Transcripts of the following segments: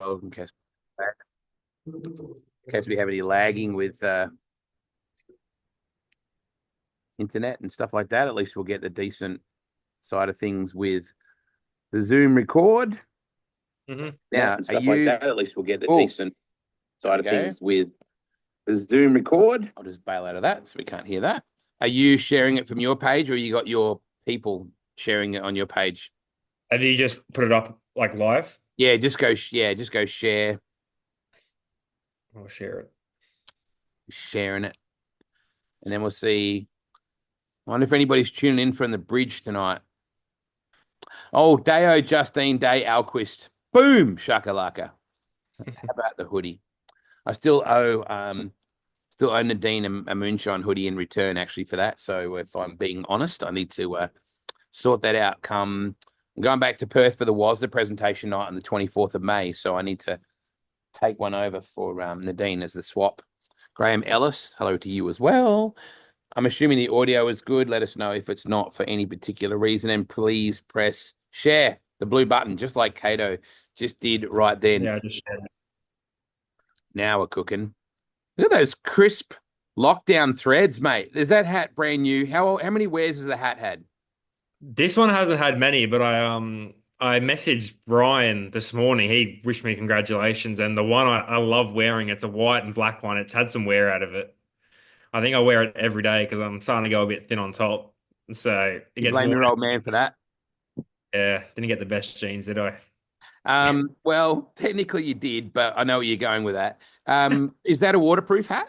in case we have any lagging with internet and stuff like that. At least we'll get the decent side of things with the Zoom record. Now, Stuff like that. At least we'll get the decent side of Okay. things with the Zoom record. I'll just bail out of that so we can't hear that. Are you sharing it from your page, or you got your people sharing it on your page? Have you just put it up like live? Yeah, just go share, I'll share it. sharing it. And then we'll see. I wonder if anybody's tuning in from the bridge tonight. Oh, Deo, Justine, Day, Alquist. Boom, shakalaka. How about the hoodie? I still owe Nadine a moonshine hoodie in return, actually, for that. So if I'm being honest, I need to sort that out. I'm going back to Perth for the WASDA presentation night on the 24th of May. So I need to take one over for Nadine as the swap. Graham Ellis, hello to you as well. I'm assuming the audio is good. Let us know if it's not for any particular reason. And please press share, the blue button, just like Kato just did right then. Yeah, I just shared it. Now we're cooking. Look at those crisp lockdown threads, mate. Is that hat brand new? How many wears has the hat had? This one hasn't had many, but I messaged Brian this morning. He wished me congratulations, and the one I love wearing, it's a white and black one. It's had some wear out of it. I think I wear it every day because I'm starting to go a bit thin on top. So it You gets blame worn. your old man for that? Yeah, didn't get the best jeans, did I? Well, technically you did, but I know where you're going with that. Is that a waterproof hat?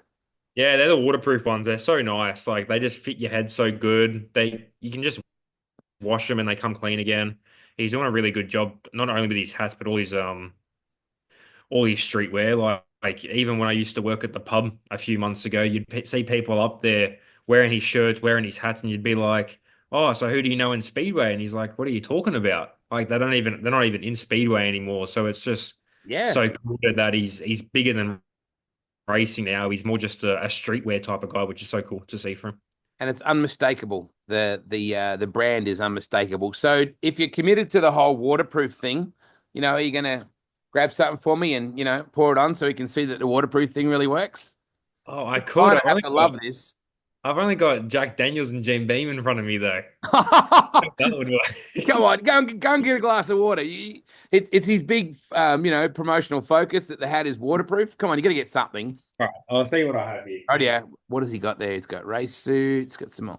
Yeah, they're the waterproof ones. They're so nice. Like they just fit your head so good. You can just wash them and they come clean again. He's doing a really good job, not only with his hats, but all his streetwear. Like even when I used to work at the pub a few months ago, you'd see people up there wearing his shirts, wearing his hats, and you'd be like, "Oh, so who do you know in Speedway?" And he's like, "What are you talking about? Like they're not even in Speedway anymore." So it's just Yeah. so cool that he's bigger than racing now. He's more just a streetwear type of guy, which is so cool to see from him. And it's unmistakable. The brand is unmistakable. So if you're committed to the whole waterproof thing, are you gonna grab something for me and pour it on so we can see that the waterproof thing really works? Oh, I I could. have to love this. I've only got Jack Daniels and Jim Beam in front of me though. That would work. Come on, go and get a glass of water. It's his big, promotional focus that the hat is waterproof. Come on, you got to get something. All right, I'll see what I have here. Oh yeah, what has he got there? He's got race suits, got some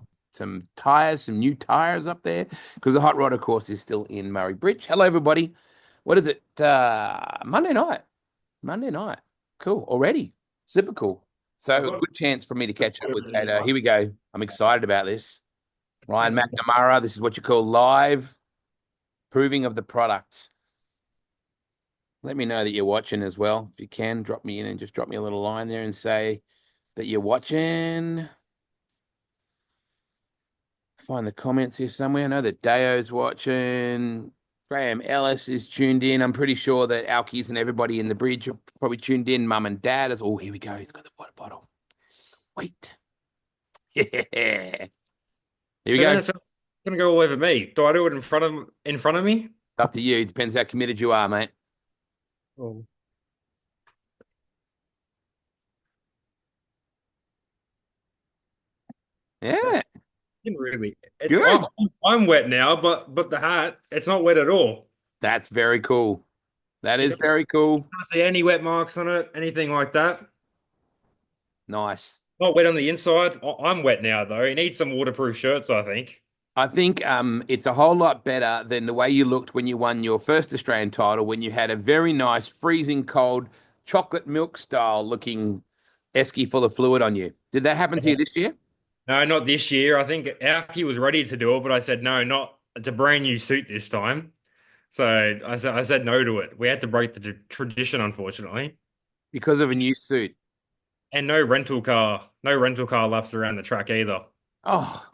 tires, some new tires up there because the hot rod, of course, is still in Murray Bridge. Hello, everybody. What is it? Monday night. Monday night. Cool. Already. Super cool. So a good chance for me to catch up with Kato. Here we go. I'm excited about this. Ryan McNamara, this is what you call live proving of the product. Let me know that you're watching as well. If you can, drop me in and just drop me a little line there and say that you're watching. Find the comments here somewhere. I know that Dayo's watching. Graham Ellis is tuned in. I'm pretty sure that Alkies and everybody in the bridge are probably tuned in. Mum and Dad is. Oh, here we go. He's got the water bottle. Sweet. Yeah. Here we go. It's gonna go all over me. Do I do it in front of me? It's up to you. It depends how committed you are, mate. Oh. Yeah. Really. Good. I'm wet now, but the hat, it's not wet at all. That's very cool. That is very cool. Can't see any wet marks on it, anything like that. Nice. Not wet on the inside. I'm wet now though. He needs some waterproof shirts, I think. I think it's a whole lot better than the way you looked when you won your first Australian title, when you had a very nice, freezing cold, chocolate milk style looking esky full of fluid on you. Did that happen to you this year? No, not this year. I think Alki was ready to do it, but I said no, not. It's a brand new suit this time. So I said no to it. We had to break the tradition, unfortunately. Because of a new suit. And no rental car laps around the track either. Oh,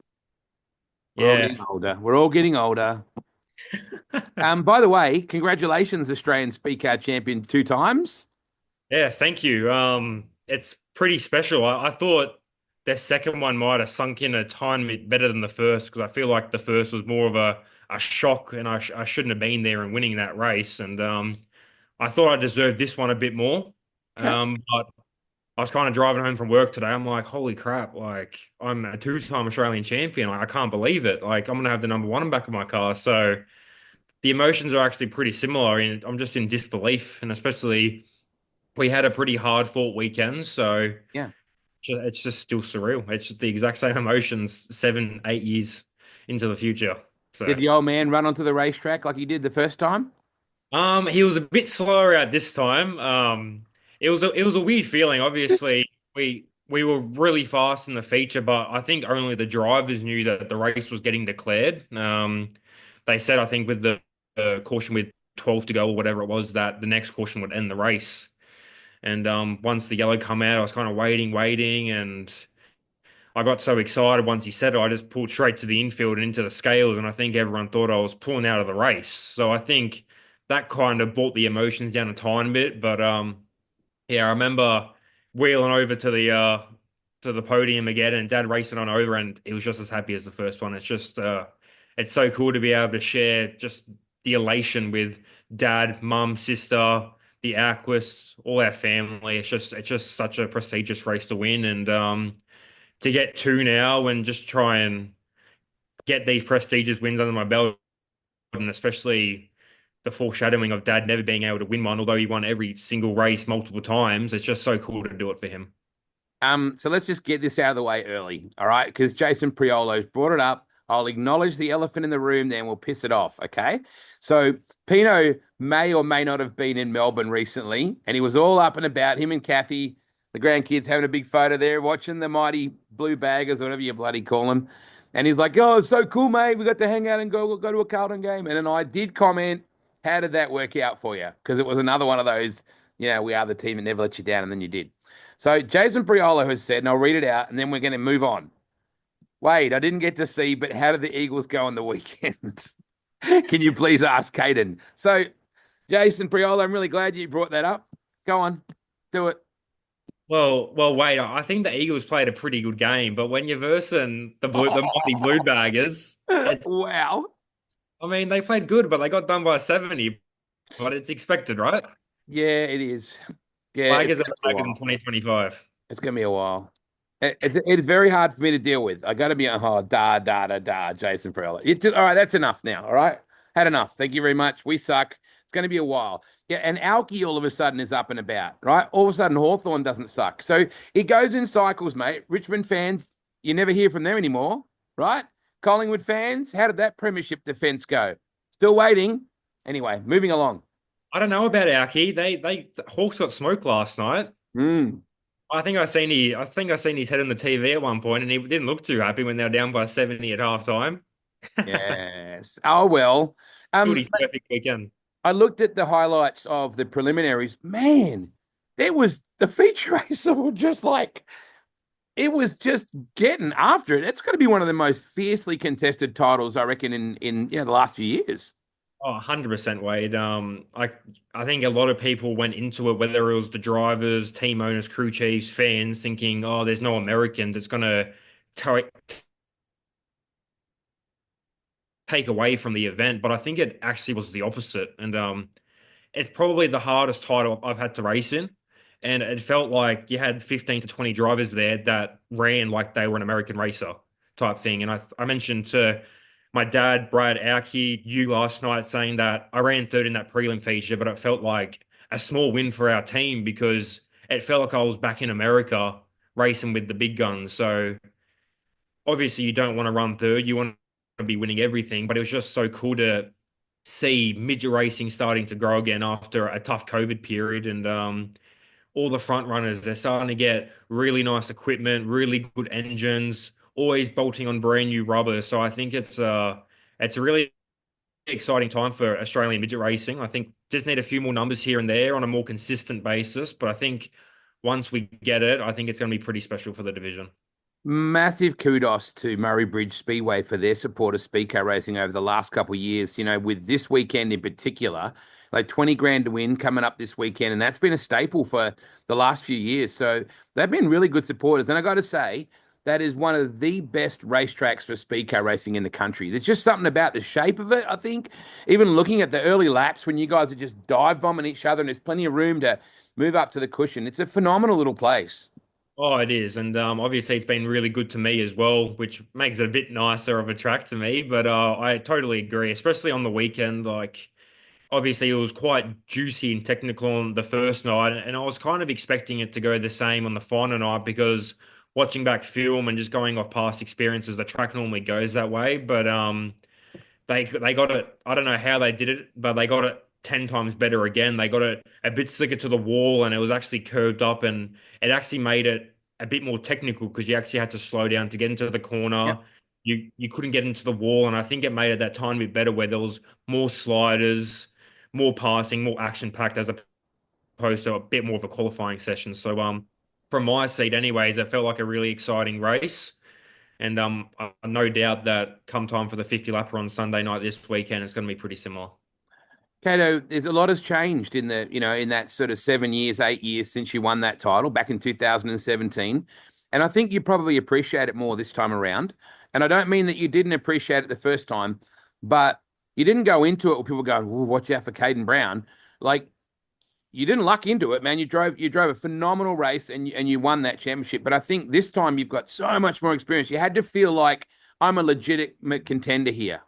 we're all Yeah. getting older. We're all getting older. By the way, congratulations, Australian Speedcar Champion 2 times. Yeah, thank you. It's pretty special. I thought their second one might have sunk in a tiny bit better than the first because I feel like the first was more of a shock and I shouldn't have been there and winning that race. And I thought I deserved this one a bit more. Yeah. But I was kind of driving home from work today. I'm like, holy crap, like I'm a two-time Australian champion. Like, I can't believe it. Like I'm gonna have the number one in the back of my car. So the emotions are actually pretty similar, and I'm just in disbelief. And especially we had a pretty hard fought weekend, so Yeah. it's just still surreal. It's just the exact same emotions 7, 8 years into the future. Did So the old man run onto the racetrack like he did the first time? he was a bit slower at this time. It was a weird feeling. Obviously, we were really fast in the feature, but I think only the drivers knew that the race was getting declared. They said, I think with the caution with 12 to go or whatever it was, that the next caution would end the race. And once the yellow come out, I was kind of waiting, and I got so excited once he said it, I just pulled straight to the infield and into the scales, and I think everyone thought I was pulling out of the race. So I think that kind of brought the emotions down a tiny bit. But yeah, I remember wheeling over to the podium again, and Dad racing on over, and he was just as happy as the first one. It's just it's so cool to be able to share just the elation with Dad, Mum, sister, the Aquas, all our family. It's just such a prestigious race to win, and to get two now and just try and get these prestigious wins under my belt, and especially the foreshadowing of Dad never being able to win one, although he won every single race multiple times. It's just so cool to do it for him. So let's just get this out of the way early, all right? Because Jason Priolo's brought it up. I'll acknowledge the elephant in the room, then we'll piss it off, okay? So Pino may or may not have been in Melbourne recently, and he was all up and about, him and Kathy, the grandkids, having a big photo there, watching the mighty blue baggers, or whatever you bloody call them. And he's like, "Oh, it's so cool, mate. We got to hang out and go to a Carlton game." And then I did comment, "How did that work out for you?" Because it was another one of those, we are the team that never let you down, and then you did. So Jason Priolo has said, and I'll read it out, and then we're going to move on. Wade, I didn't get to see, but how did the Eagles go on the weekend? Can you please ask Kaidon? So, Jason Priolo, I'm really glad you brought that up. Go on, do it. Well, wait. I think the Eagles played a pretty good game, but when you're versing the mighty Blue Baggers, Wow. I mean, they played good, but they got done by 70. But it's expected, right? Yeah, it is. Yeah, Baggers are the Baggers in 2025. It's going to be a while. It's very hard for me to deal with. I got to be Jason Priolo. All right, that's enough now. All right, had enough. Thank you very much. We suck. It's going to be a while. Yeah, and Alki all of a sudden is up and about, right? All of a sudden Hawthorn doesn't suck. So it goes in cycles, mate. Richmond fans, you never hear from them anymore, right? Collingwood fans, how did that premiership defense go? Still waiting. Anyway, moving along. I don't know about Alki. They Hawks got smoked last night. Mm. I think I seen his head on the TV at one point, and he didn't look too happy when they were down by 70 at halftime. Yes. Oh well. Good, his perfect weekend. I looked at the highlights of the preliminaries. Man, there was the feature race that were just like it was just getting after it. It's going to be one of the most fiercely contested titles, I reckon, in the last few years. Oh, 100% Wade. I think a lot of people went into it, whether it was the drivers, team owners, crew chiefs, fans, thinking, oh, there's no Americans. It's going to take away from the event. But I think it actually was the opposite. And it's probably the hardest title I've had to race in. And it felt like you had 15 to 20 drivers there that ran like they were an American racer type thing. And I mentioned to my dad, Brad, Aukie, you last night saying that I ran third in that prelim feature, but it felt like a small win for our team because it felt like I was back in America racing with the big guns. So obviously you don't want to run third, you want to be winning everything, but it was just so cool to see midget racing starting to grow again after a tough COVID period. And all the front runners, they're starting to get really nice equipment, really good engines, always bolting on brand new rubber. So I think it's a really exciting time for Australian midget racing. I think just need a few more numbers here and there on a more consistent basis. But I think once we get it, I think it's going to be pretty special for the division. Massive kudos to Murray Bridge Speedway for their support of speedcar racing over the last couple of years. With this weekend in particular, like 20 grand to win coming up this weekend, and that's been a staple for the last few years. So they've been really good supporters. And I got to say, that is one of the best racetracks for speed car racing in the country. There's just something about the shape of it, I think. Even looking at the early laps when you guys are just dive bombing each other and there's plenty of room to move up to the cushion. It's a phenomenal little place. Oh, it is, and obviously it's been really good to me as well, which makes it a bit nicer of a track to me. But I totally agree, especially on the weekend. Like, obviously, it was quite juicy and technical on the first night, and I was kind of expecting it to go the same on the final night because watching back film and just going off past experiences, the track normally goes that way. But they got it. I don't know how they did it, but they got it 10 times better again. They got it a bit slicker to the wall, and it was actually curved up, and it actually made it a bit more technical because you actually had to slow down to get into the corner. Yep. You couldn't get into the wall, and I think it made it that tiny bit better where there was more sliders, more passing, more action packed as opposed to a bit more of a qualifying session. So from my seat anyways, it felt like a really exciting race. And no doubt that come time for the 50 lapper on Sunday night this weekend, it's going to be pretty similar. Kato, there's a lot has changed in in that sort of 7 years, 8 years since you won that title back in 2017. And I think you probably appreciate it more this time around. And I don't mean that you didn't appreciate it the first time, but you didn't go into it with people going, "Ooh, watch out for Kaidon Brown." Like you didn't luck into it, man. You drove a phenomenal race and you won that championship. But I think this time you've got so much more experience. You had to feel like I'm a legitimate contender here.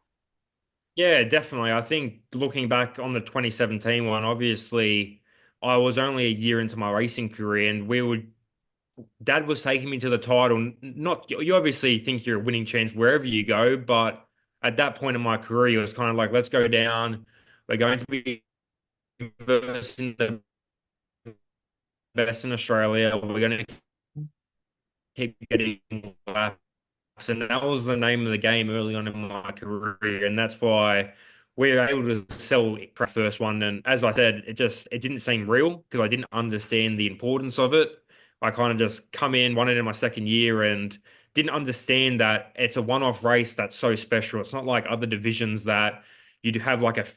Yeah, definitely. I think looking back on the 2017 one, obviously I was only a year into my racing career and Dad was taking me to the title. Not, you obviously think you're a winning chance wherever you go, but at that point in my career, it was kind of like, let's go down. We're going to be versing the best in Australia. We're going to keep getting laps. And that was the name of the game early on in my career. And that's why we were able to sell the first one. And as I said, it didn't seem real because I didn't understand the importance of it. I kind of just come in, won it in my second year and didn't understand that it's a one-off race that's so special. It's not like other divisions that you'd have like the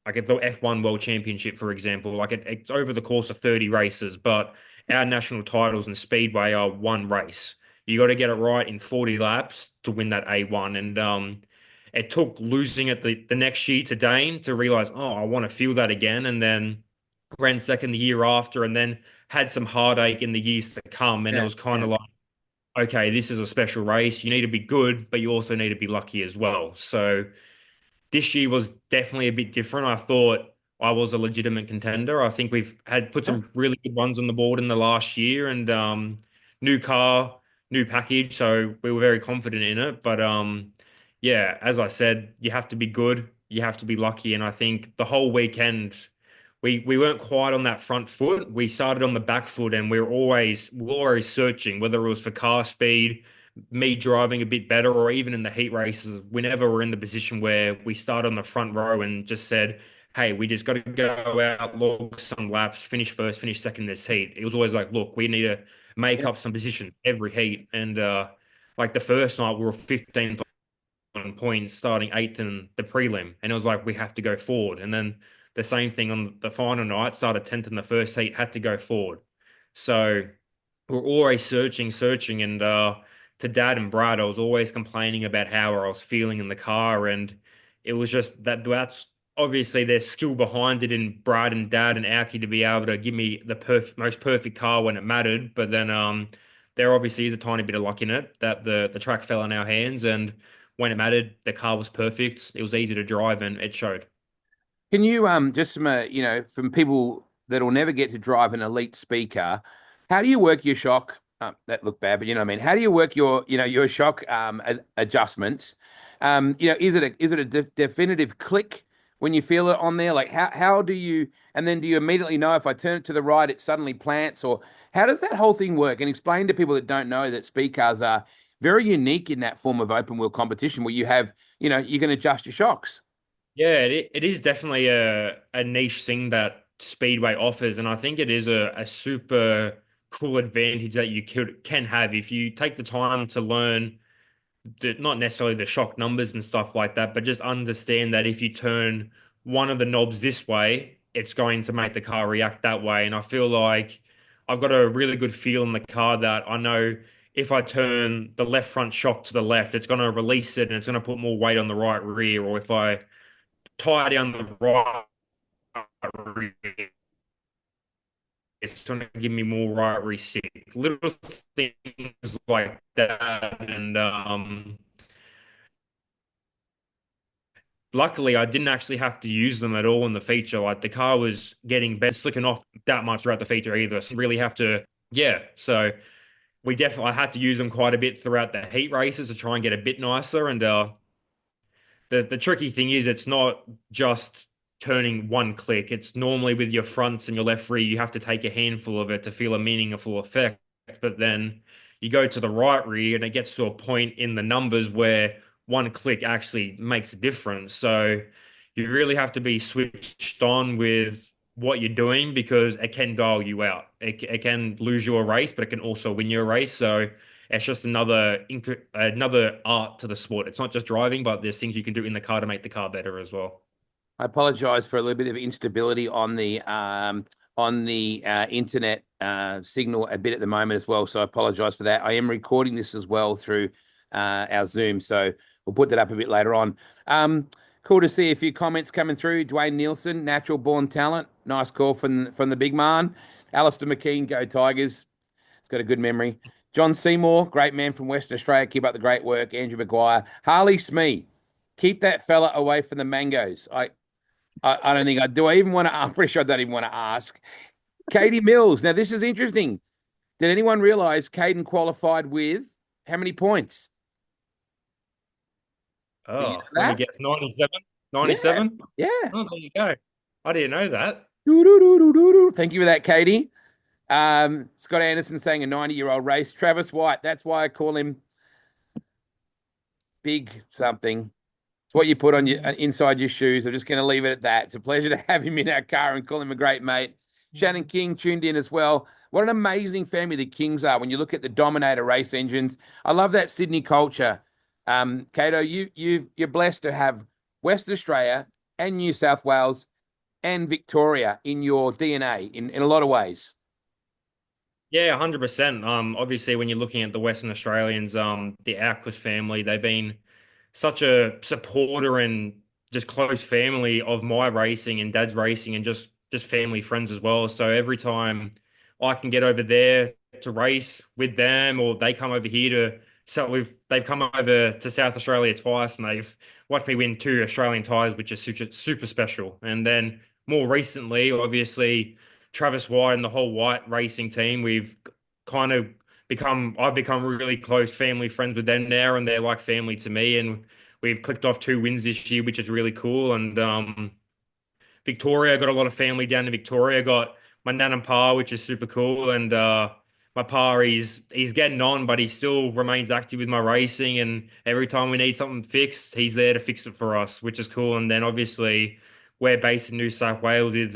F1 World Championship, for example. Like it's over the course of 30 races, but our national titles in Speedway are one race. You got to get it right in 40 laps to win that A1. And it took losing it the next year to Dane to realize, oh, I want to feel that again. And then ran second the year after, and then had some heartache in the years to come. And it Yeah, was kind yeah. of like, okay, this is a special race. You need to be good, but you also need to be lucky as well. So this year was definitely a bit different. I thought I was a legitimate contender. I think we've had put some really good runs on the board in the last year and new car, new package. So we were very confident in it. But yeah, as I said, you have to be good, you have to be lucky. And I think the whole weekend we weren't quite on that front foot. We started on the back foot and we were always searching, whether it was for car speed, me driving a bit better, or even in the heat races, whenever we're in the position where we start on the front row and just said, hey, we just got to go out, log some laps, finish first, finish second in this heat. It was always like, look, we need to make Yeah. up some position every heat. And like the first night, we were 15th on points, starting eighth in the prelim. And it was like, we have to go forward. And then the same thing on the final night, started 10th in the first heat, had to go forward. So we're always searching. And to Dad and Brad, I was always complaining about how I was feeling in the car. And it was just that's obviously there's skill behind it in Brad and Dad and Alki to be able to give me the most perfect car when it mattered. But then there obviously is a tiny bit of luck in it that the track fell in our hands. And when it mattered, the car was perfect. It was easy to drive and it showed. Can you just from from people that will never get to drive an elite speed car, how do you work your shock? That looked bad, but you know what I mean. How do you work your shock adjustments? Is it a definitive click when you feel it on there? Like how do you and then do you immediately know if I turn it to the right, it suddenly plants, or how does that whole thing work? And explain to people that don't know that speed cars are very unique in that form of open wheel competition where you have, you can adjust your shocks. Yeah, it is definitely a niche thing that Speedway offers, and I think it is a super cool advantage that you can have if you take the time to learn not necessarily the shock numbers and stuff like that, but just understand that if you turn one of the knobs this way, it's going to make the car react that way. And I feel like I've got a really good feel in the car that I know if I turn the left front shock to the left, it's going to release it and it's going to put more weight on the right rear. Or if I tie down the right rear, it's going to give me more right rear sit. Little things like that. And luckily, I didn't actually have to use them at all in the feature. Like the car was getting better, slicking off that much throughout the feature either. So really have to, yeah. So we definitely I had to use them quite a bit throughout the heat races to try and get a bit nicer. And the tricky thing is it's not just turning one click. It's normally with your fronts and your left rear, you have to take a handful of it to feel a meaningful effect. But then you go to the right rear and it gets to a point in the numbers where one click actually makes a difference. So you really have to be switched on with what you're doing because it can dial you out. It can lose you a race, but it can also win you a race. So it's just another art to the sport. It's not just driving, but there's things you can do in the car to make the car better as well. I apologize for a little bit of instability on the internet signal a bit at the moment as well. So I apologize for that. I am recording this as well through our Zoom, so we'll put that up a bit later on. Cool to see a few comments coming through. Dwayne Nielsen, natural born talent. Nice call from the big man. Alistair McKean, go Tigers. He's got a good memory. John Seymour, great man from Western Australia. Keep up the great work. Andrew Maguire. Harley Smee, keep that fella away from the mangoes. I don't think I do. I even want to. I'm pretty sure I don't even want to ask. Katie Mills. Now this is interesting. Did anyone realize Kaiden qualified with how many points? Oh, let me guess. 97? Yeah. 97? Yeah. Oh, there you go. I didn't know that. Thank you for that, Katie. Scott Anderson saying a 90-year-old race. Travis White. That's why I call him Big something. It's what you put on your inside your shoes. I'm just going to leave it at that. It's a pleasure to have him in our car and call him a great mate. Shannon King tuned in as well. What an amazing family the Kings are when you look at the Dominator race engines. I love that Sydney culture. Kato, you're blessed to have Western Australia and New South Wales and Victoria in your DNA in a lot of ways. Yeah, 100%. Obviously, when you're looking at the Western Australians, the Alquist family, they've been such a supporter and just close family of my racing and Dad's racing and just family friends as well. So every time I can get over there to race with them, or they come over here to so they've come over to South Australia twice and they've watched me win 2 Australian ties, which is super special. And then more recently, obviously, Travis White and the whole White racing team, we've kind of I've become really close family friends with them now, and they're like family to me. And we've clicked off 2 wins this year, which is really cool. And Victoria, got a lot of family down in Victoria. Got my nan and pa, which is super cool. And my pa, he's getting on, but he still remains active with my racing. And every time we need something fixed, he's there to fix it for us, which is cool. And then obviously we're based in New South Wales with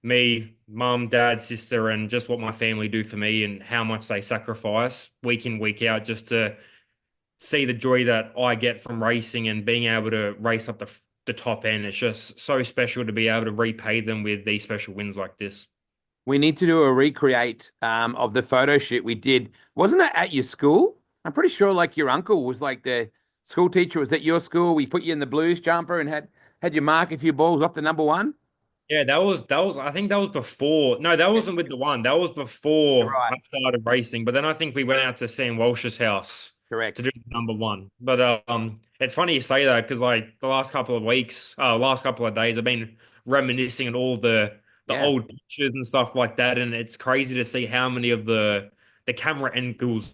me, mum, dad, sister, and just what my family do for me and how much they sacrifice week in, week out just to see the joy that I get from racing and being able to race up the top end. It's just so special to be able to repay them with these special wins like this. We need to do a recreate of the photo shoot we did. Wasn't it at your school? I'm pretty sure like your uncle was like the school teacher. Was at your school. We put you in the Blues jumper and had you mark a few balls off the number one. Yeah, that was I think that was before. No, that wasn't with the one. That was before Right. I started racing. But then I think we went out to Sam Walsh's house to Correct. do the number one. But it's funny you say that because like the last couple of weeks, last couple of days, I've been reminiscing on all the Yeah. old pictures and stuff like that, and it's crazy to see how many of the camera angles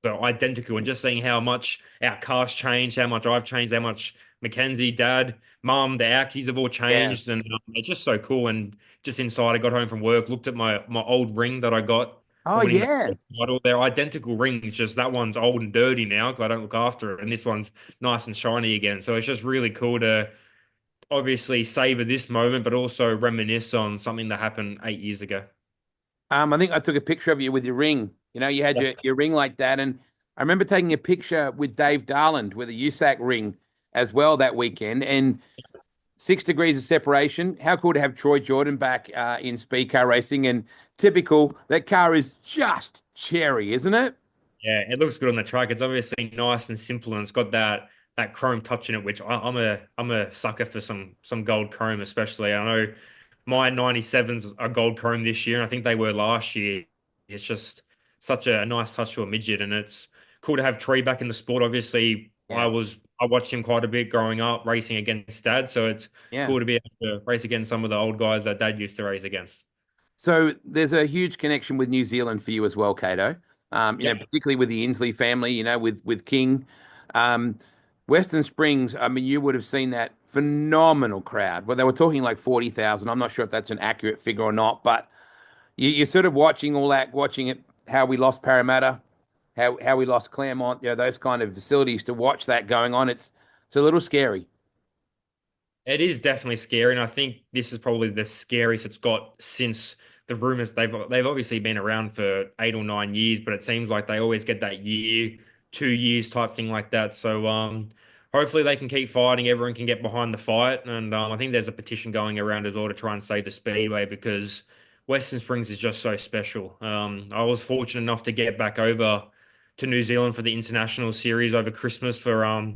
are identical, and just seeing how much our cast changed, how much I've changed, how much Mackenzie, Dad, Mum, the Ackies have all Yeah. changed, and it's just so cool. And just inside, I got home from work, looked at my old ring that I got Oh for winning yeah. the title. They're identical rings, just that one's old and dirty now because I don't look after it, and this one's nice and shiny again. So it's just really cool to obviously savor this moment, but also reminisce on something that happened 8 years ago. I think I took a picture of you with your ring. You know, you had Yes. your ring like that, and I remember taking a picture with Dave Darland with a USAC ring as well that weekend. And 6 degrees of separation. How cool to have Troy Jordan back in speed car racing. And typical, that car is just cherry, isn't it? Yeah, it looks good on the track. It's obviously nice and simple, and it's got that chrome touch in it, which I'm a sucker for some gold chrome, especially. I know my 97s are gold chrome this year, and I think they were last year. It's just such a nice touch to a midget, and it's cool to have Tree back in the sport. Obviously, Yeah. I watched him quite a bit growing up, racing against Dad, so it's Yeah. cool to be able to race against some of the old guys that Dad used to race against. So there's a huge connection with New Zealand for you as well, Kato. Yep. Particularly with the Inslee family, with King. Um, Western Springs, I mean, you would have seen that phenomenal crowd. Well, they were talking like 40,000. I'm not sure if that's an accurate figure or not, but you're sort of watching all that, watching it, how we lost Parramatta, how we lost Claremont, those kind of facilities to watch that going on. It's a little scary. It is definitely scary, and I think this is probably the scariest it's got since the rumors. They've obviously been around for 8 or 9 years, but it seems like they always get that year, 2 years type thing like that. So hopefully they can keep fighting. Everyone can get behind the fight, and I think there's a petition going around as well to try and save the Speedway because Western Springs is just so special. I was fortunate enough to get back over to New Zealand for the international series over Christmas for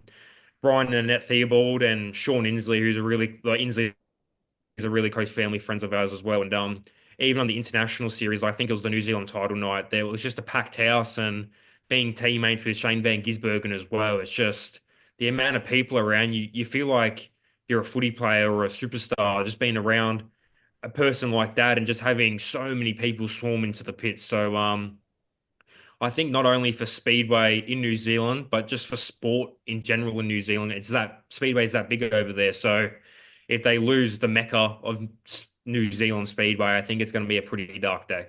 Brian and Annette Theobald and Sean Inslee, who's a really like Inslee is a really close family friends of ours as well. And even on the international series, I think it was the New Zealand title night. There was just a packed house, and being teammates with Shane Van Gisbergen as well. It's just the amount of people around you. You feel like you're a footy player or a superstar, just being around a person like that and just having so many people swarm into the pits. So I think not only for Speedway in New Zealand, but just for sport in general in New Zealand, it's that Speedway's that big over there. So if they lose the mecca of New Zealand Speedway, I think it's going to be a pretty dark day.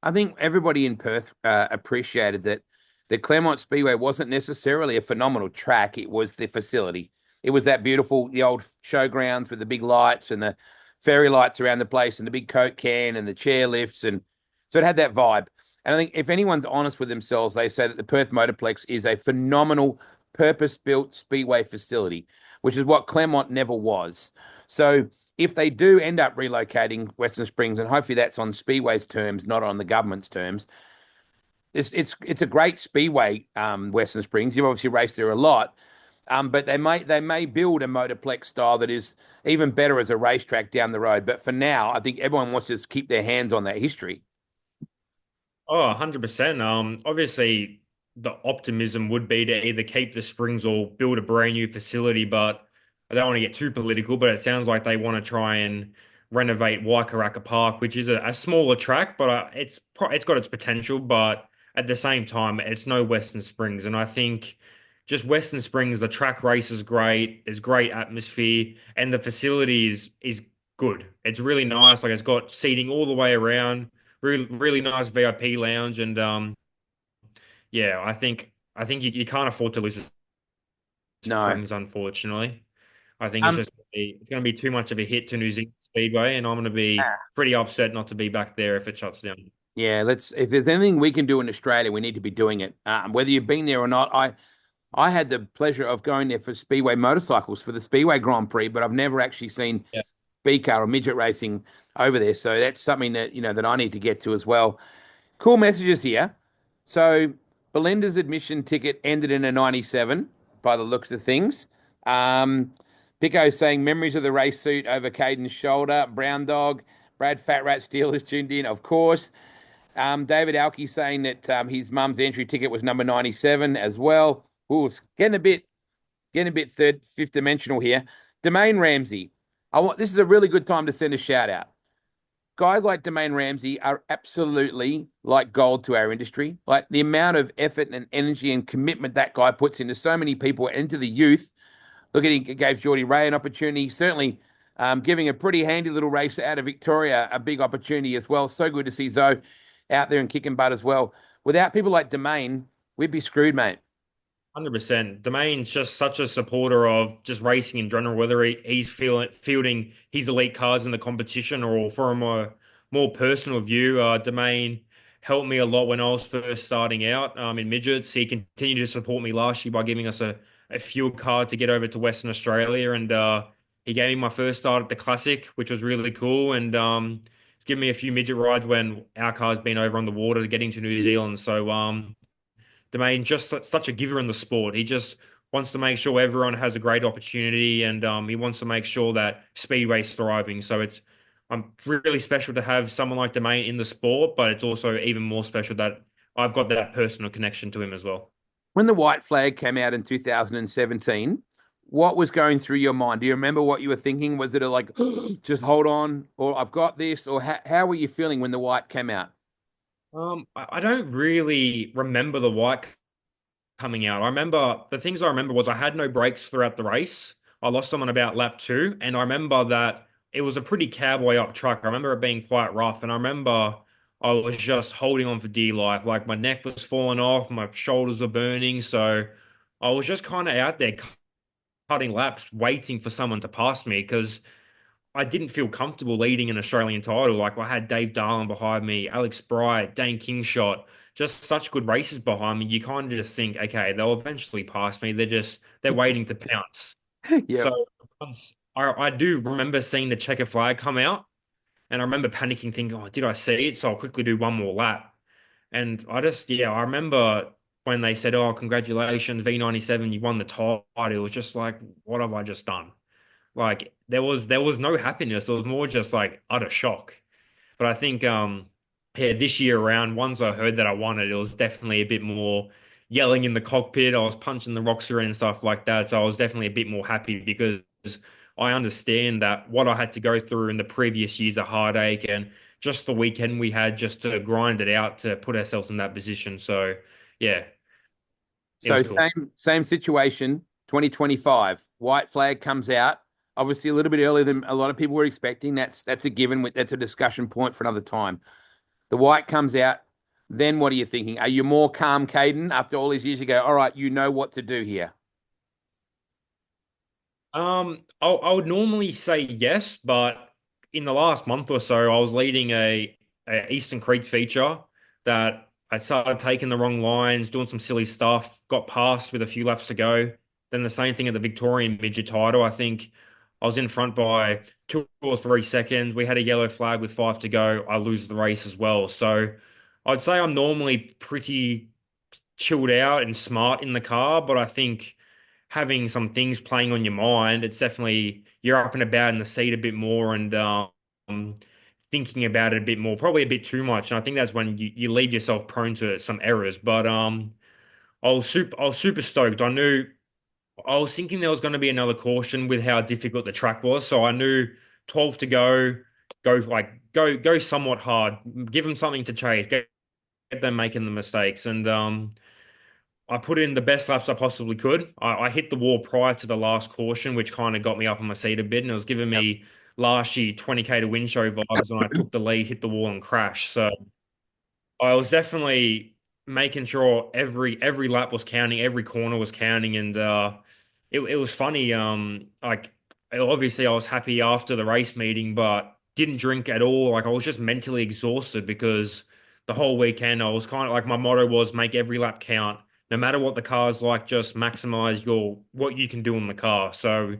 I think everybody in Perth appreciated that the Claremont Speedway wasn't necessarily a phenomenal track. It was the facility. It was that beautiful, the old showgrounds with the big lights and the fairy lights around the place and the big Coke can and the chair lifts. And so it had that vibe. And I think if anyone's honest with themselves, they say that the Perth Motorplex is a phenomenal purpose-built speedway facility, which is what Claremont never was. So if they do end up relocating Western Springs, and hopefully that's on Speedway's terms, not on the government's terms, it's a great speedway, Western Springs. You've obviously raced there a lot, but they may build a motorplex style that is even better as a racetrack down the road. But for now, I think everyone wants to just keep their hands on that history. Oh, 100%. Obviously, the optimism would be to either keep the Springs or build a brand new facility, but I don't want to get too political, but it sounds like they want to try and renovate Waikaraka Park, which is a smaller track, but it's got its potential, but at the same time, it's no Western Springs. And I think just Western Springs, the track race is great, there's great atmosphere, and the facility is good. It's really nice. Like it's got seating all the way around. Really nice VIP lounge, and yeah, I think you can't afford to lose the No. Springs, unfortunately. I think Um, it's going to be too much of a hit to New Zealand Speedway, and I'm going to be pretty upset not to be back there if it shuts down. yeah, if there's anything we can do in Australia, we need to be doing it. Whether you've been there or not, I had the pleasure of going there for Speedway motorcycles for the Speedway Grand Prix, but I've never actually seen Yeah, speedcar or midget racing over there. So that's something that I need to get to as well. Cool messages here. So Belinda's admission ticket ended in a 97 by the looks of things. Um, Pico saying memories of the race suit over Caden's shoulder. Brown Dog, Brad Fat Rat Steel has tuned in, of course. David Alkey saying that his mum's entry ticket was number 97 as well. Ooh, it's getting a bit fifth dimensional here. Domain Ramsey. This is a really good time to send a shout out. Guys like Domain Ramsey are absolutely like gold to our industry. Like the amount of effort and energy and commitment that guy puts into so many people, into the youth. Look at he gave Geordie Ray an opportunity. Certainly, giving a pretty handy little race out of Victoria a big opportunity as well. So good to see Zoe out there and kicking butt as well. Without people like Domain, we'd be screwed, mate. 100%. Domain's just such a supporter of just racing in general, whether he's fielding his elite cars in the competition or from a more personal view. Domain helped me a lot when I was first starting out in midgets. He continued to support me last year by giving us a fuel card to get over to Western Australia. And he gave me my first start at the Classic, which was really cool. And he's given me a few midget rides when our car's been over on the water getting to New Zealand. So, Domain just such a giver in the sport. He just wants to make sure everyone has a great opportunity, and he wants to make sure that Speedway's thriving. So it's really special to have someone like Domain in the sport, but it's also even more special that I've got that personal connection to him as well. When the white flag came out in 2017, what was going through your mind? Do you remember what you were thinking? Was it a like, just hold on, or I've got this, or how were you feeling when the white came out? I don't really remember the white coming out. I remember the things I remember was I had no brakes throughout the race. I lost them on about lap two, and I remember that it was a pretty cowboy up track. I remember it being quite rough, and I remember I was just holding on for dear life. Like my neck was falling off, my shoulders were burning, so I was just kind of out there cutting laps, waiting for someone to pass me because I didn't feel comfortable leading an Australian title. Like I had Dave Darlin behind me, Alex Bright, Dane Kingshot, just such good races behind me. You kind of just think, okay, they'll eventually pass me. They're waiting to pounce. Yep. So once I do remember seeing the checker flag come out, and I remember panicking, thinking, oh, did I see it? So I'll quickly do one more lap. And yeah, I remember when they said, oh, congratulations, V97, you won the title. It was just like, what have I just done? Like there was no happiness. It was more just like utter shock. But I think yeah, this year around, once I heard that I won it, it was definitely a bit more yelling in the cockpit. I was punching the rocks around and stuff like that. So I was definitely a bit more happy because I understand that what I had to go through in the previous years of heartache and just the weekend we had just to grind it out to put ourselves in that position. So yeah, it So was cool. same situation, 2025. White flag comes out. Obviously, a little bit earlier than a lot of people were expecting. That's a given. That's a discussion point for another time. The white comes out. Then what are you thinking? Are you more calm, Caden, after all these years? You go, all right, you know what to do here. I would normally say yes, but in the last month or so, I was leading a Eastern Creek feature that I started taking the wrong lines, doing some silly stuff, got past with a few laps to go. Then the same thing at the Victorian midget title. I think I was in front by 2 or 3 seconds. We had a yellow flag with five to go. I lose the race as well. So I'd say I'm normally pretty chilled out and smart in the car, but I think having some things playing on your mind, it's definitely you're up and about in the seat a bit more and thinking about it a bit more, probably a bit too much. And I think that's when you leave yourself prone to some errors. But I was super stoked. I was thinking there was going to be another caution with how difficult the track was, so I knew 12 to go, go somewhat hard, give them something to chase, get them making the mistakes, and I put in the best laps I possibly could. I hit the wall prior to the last caution, which kind of got me up on my seat a bit, and it was giving Yep. me last year 20K to win show vibes when I took the lead, hit the wall, and crashed. So I was definitely making sure every lap was counting, every corner was counting, and it was funny. Like obviously I was happy after the race meeting, but didn't drink at all. Like I was just mentally exhausted because the whole weekend I was kind of like my motto was make every lap count. No matter what the car's like, just maximize your what you can do in the car. So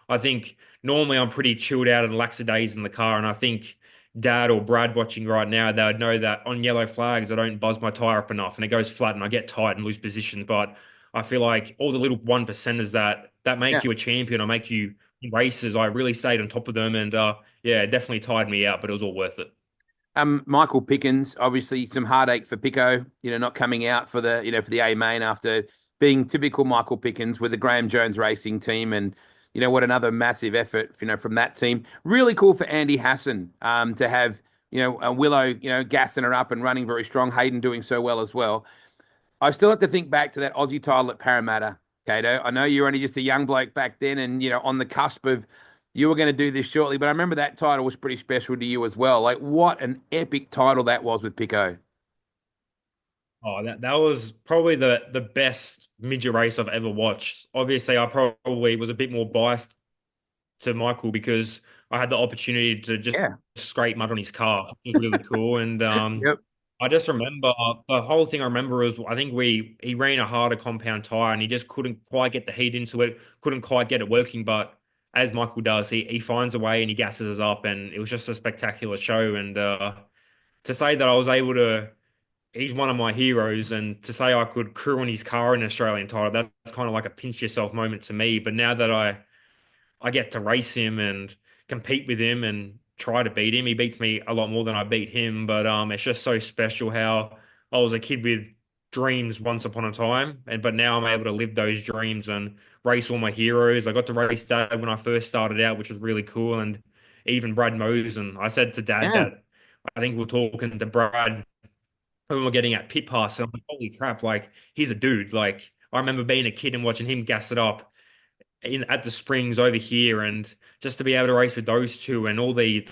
I think normally I'm pretty chilled out and lackadays in the car, and I think Dad or Brad watching right now, they would know that on yellow flags I don't buzz my tire up enough and it goes flat and I get tight and lose position. But I feel like all the little one percenters that Yeah. make you a champion or make you races, I really stayed on top of them, and yeah, it definitely tired me out, but it was all worth it. Michael Pickens, obviously some heartache for Pico, not coming out for for the A main after being typical Michael Pickens with the Graham Jones Racing team. And, what another massive effort, from that team. Really cool for Andy Hassan, to have, Willow, gassing her up and running very strong. Hayden doing so well as well. I still have to think back to that Aussie title at Parramatta, Kato. I know you were only just a young bloke back then and, on the cusp of you were going to do this shortly, but I remember that title was pretty special to you as well. Like, what an epic title that was with Pico. Oh, that was probably the best midget race I've ever watched. Obviously, I probably was a bit more biased to Michael because I had the opportunity to just Yeah. scrape mud on his car. It was really cool. And Yep. I just remember the whole thing I remember was I think he ran a harder compound tire and he just couldn't quite get the heat into it, couldn't quite get it working. But as Michael does, he finds a way and he gasses us up, and it was just a spectacular show. And to say that I was able to he's one of my heroes, and to say I could crew in his car in an Australian title, that's kind of like a pinch yourself moment to me. But now that I get to race him and compete with him and try to beat him. He beats me a lot more than I beat him, but it's just so special how I was a kid with dreams once upon a time, and but now I'm able to live those dreams and race all my heroes. I got to race Dad when I first started out, which was really cool, and even Brad Mose. And I said to Dad Yeah. that I think we're talking to Brad when we're getting at pit pass, and I'm like, holy crap, like he's a dude. Like I remember being a kid and watching him gas it up in at the Springs over here, and just to be able to race with those two and all the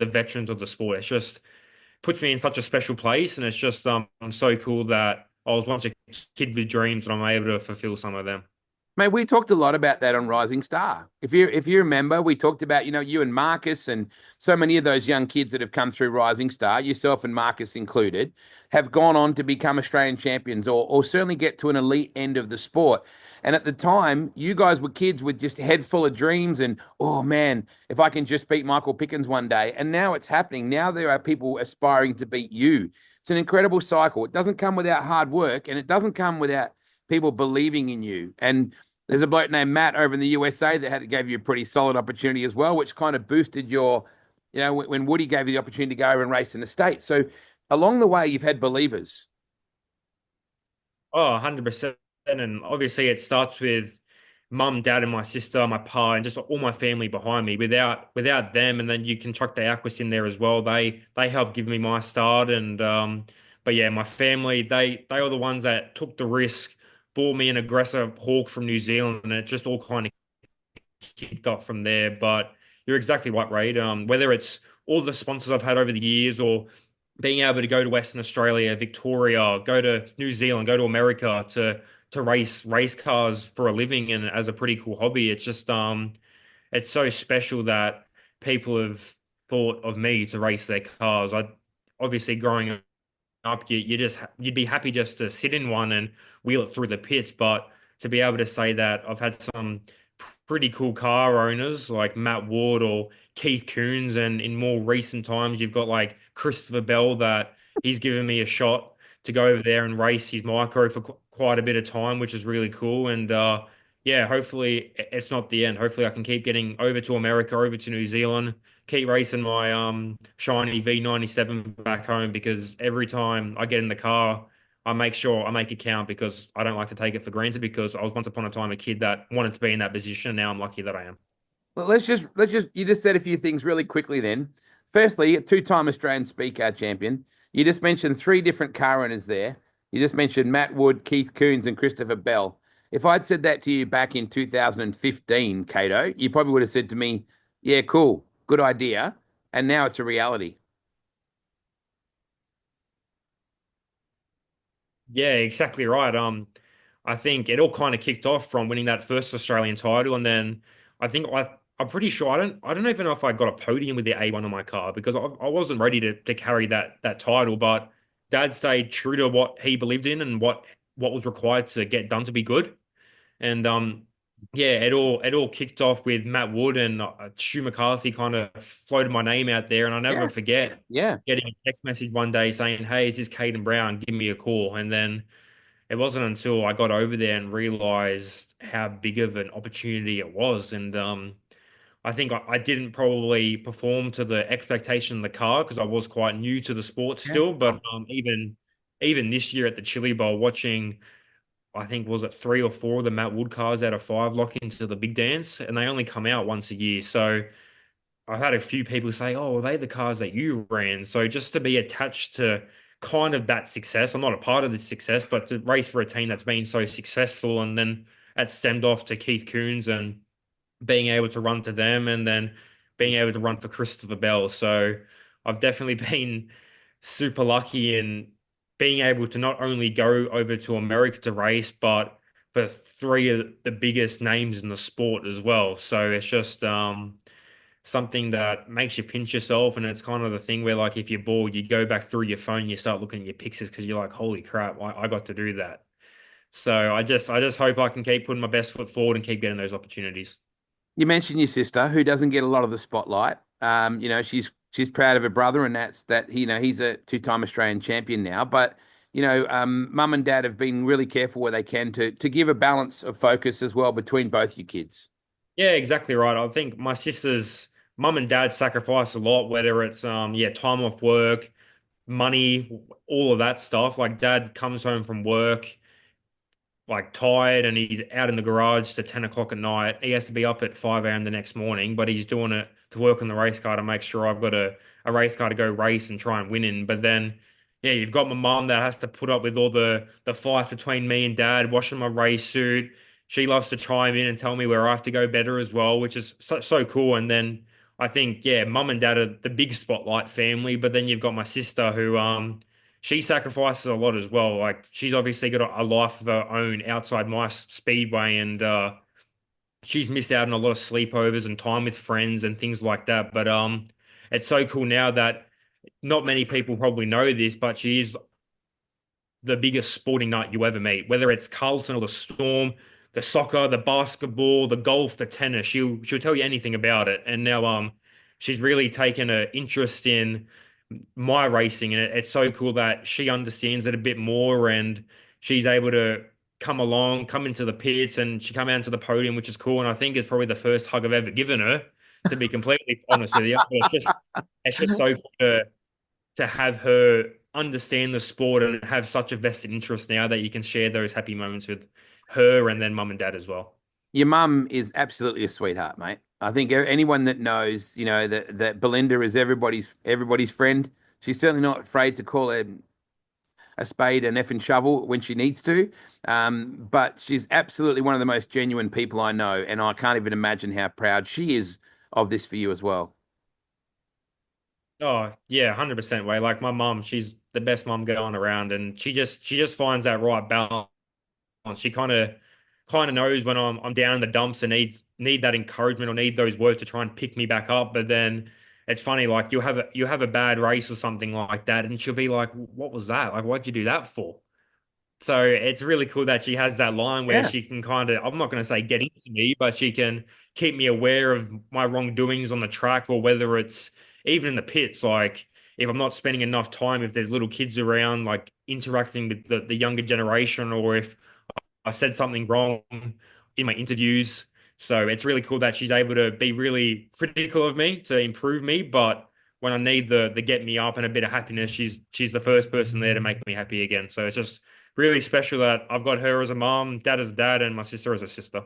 veterans of the sport, it's just puts me in such a special place, and it's just so cool that I was once a kid with dreams and I'm able to fulfill some of them. Mate, we talked a lot about that on Rising Star. If you remember, we talked about, you and Marcus and so many of those young kids that have come through Rising Star, yourself and Marcus included, have gone on to become Australian champions or certainly get to an elite end of the sport. And at the time, you guys were kids with just a head full of dreams and, oh man, if I can just beat Michael Pickens one day. And now it's happening. Now there are people aspiring to beat you. It's an incredible cycle. It doesn't come without hard work and it doesn't come without people believing in you. And there's a bloke named Matt over in the USA that gave you a pretty solid opportunity as well, which kind of boosted your, when Woody gave you the opportunity to go over and race in the States. So along the way, you've had believers. Oh, 100%. And obviously it starts with mum, dad, and my sister, my pa, and just all my family behind me. Without them, and then you can chuck the Aquas in there as well. They helped give me my start. And but yeah, my family, they were the ones that took the risk, bought me an aggressive hawk from New Zealand, and it just all kind of kicked off from there. But you're exactly right, Ray. Whether it's all the sponsors I've had over the years or being able to go to Western Australia, Victoria, go to New Zealand, go to America to race cars for a living and as a pretty cool hobby. It's just it's so special that people have thought of me to race their cars. I obviously growing up, you'd be happy just to sit in one and wheel it through the pits, but to be able to say that I've had some pretty cool car owners like Matt Ward or Keith Coons, and in more recent times you've got like Christopher Bell that he's given me a shot to go over there and race his micro for quite a bit of time, which is really cool. And yeah, hopefully it's not the end. Hopefully I can keep getting over to America, over to New Zealand, keep racing my shiny V97 back home, because every time I get in the car, I make sure I make it count, because I don't like to take it for granted, because I was once upon a time a kid that wanted to be in that position. Now I'm lucky that I am. Well, you just said a few things really quickly then. Firstly, a two-time Australian Speedcar Champion. You just mentioned three different car owners there. You just mentioned Matt Wood, Keith Coons, and Christopher Bell. If I'd said that to you back in 2015, Cato, you probably would have said to me, yeah, cool, good idea. And now it's a reality. Yeah, exactly right. I think it all kind of kicked off from winning that first Australian title, and then I'm pretty sure I don't even know if I got a podium with the A1 on my car, because I wasn't ready to carry that title. But Dad stayed true to what he believed in and what was required to get done to be good. And yeah, it all kicked off with Matt Wood and Stu McCarthy kind of floated my name out there, and I'll never Yeah, forget yeah, getting a text message one day saying, "Hey, is this Kaidon Brown? Give me a call." And then it wasn't until I got over there and realized how big of an opportunity it was. And I think I didn't probably perform to the expectation of the car, because I was quite new to the sport yeah. still. But even this year at the Chili Bowl, watching, I think was it three or four of the Matt Wood cars out of five lock into the big dance, and they only come out once a year. So I've had a few people say, "Oh, are they the cars that you ran?" So just to be attached to kind of that success, I'm not a part of the success, but to race for a team that's been so successful, and then that stemmed off to Keith Coons and being able to run to them, and then being able to run for Christopher Bell. So I've definitely been super lucky in being able to not only go over to America to race, but for three of the biggest names in the sport as well. So it's just something that makes you pinch yourself. And it's kind of the thing where, like, if you're bored, you go back through your phone, you start looking at your pictures, because you're like, holy crap, I got to do that. So I just hope I can keep putting my best foot forward and keep getting those opportunities. You mentioned your sister, who doesn't get a lot of the spotlight. she's proud of her brother, and that's that. He's a two-time Australian champion now. But mum and dad have been really careful where they can to give a balance of focus as well between both your kids. Yeah, exactly right. I think my sister's mum and dad sacrifice a lot, whether it's yeah, time off work, money, all of that stuff. Like dad comes home from work like tired and he's out in the garage to 10 o'clock at night. He has to be up at 5 a.m. the next morning, but he's doing it to work on the race car to make sure I've got a race car to go race and try and win in. But then, yeah, you've got my mum that has to put up with all the fights between me and dad, washing my race suit. She loves to chime in and tell me where I have to go better as well, which is so cool. And then I think, yeah, mum and dad are the big spotlight family, but then you've got my sister who she sacrifices a lot as well. Like she's obviously got a life of her own outside my speedway, and she's missed out on a lot of sleepovers and time with friends and things like that. But it's so cool now that not many people probably know this, but she is the biggest sporting night you ever meet, whether it's Carlton or the Storm, the soccer, the basketball, the golf, the tennis. She'll tell you anything about it. And now she's really taken an interest in my racing, and it's so cool that she understands it a bit more, and she's able to come into the pits, and she come out to the podium, which is cool. And I think it's probably the first hug I've ever given her, to be completely honest with you. But it's just so cool to have her understand the sport and have such a vested interest now that you can share those happy moments with her and then mum and dad as well. Your mum is absolutely a sweetheart, mate. I think anyone that knows, that Belinda is everybody's friend. She's certainly not afraid to call a spade an effing shovel when she needs to. But she's absolutely one of the most genuine people I know, and I can't even imagine how proud she is of this for you as well. Oh, yeah, 100% way. Like my mum, she's the best mum going around, and she just finds that right balance. She kind of knows when I'm down in the dumps and need that encouragement or need those words to try and pick me back up. But then it's funny, like you have a bad race or something like that, and she'll be like, "What was that? Like, what'd you do that for?" So it's really cool that she has that line where Yeah. she can kind of, I'm not going to say get into me, but she can keep me aware of my wrongdoings on the track, or whether it's even in the pits. Like if I'm not spending enough time, if there's little kids around, like interacting with the younger generation, or if I said something wrong in my interviews. So it's really cool that she's able to be really critical of me to improve me. But when I need the get me up and a bit of happiness, she's the first person there to make me happy again. So it's just really special that I've got her as a mom, dad as a dad, and my sister as a sister.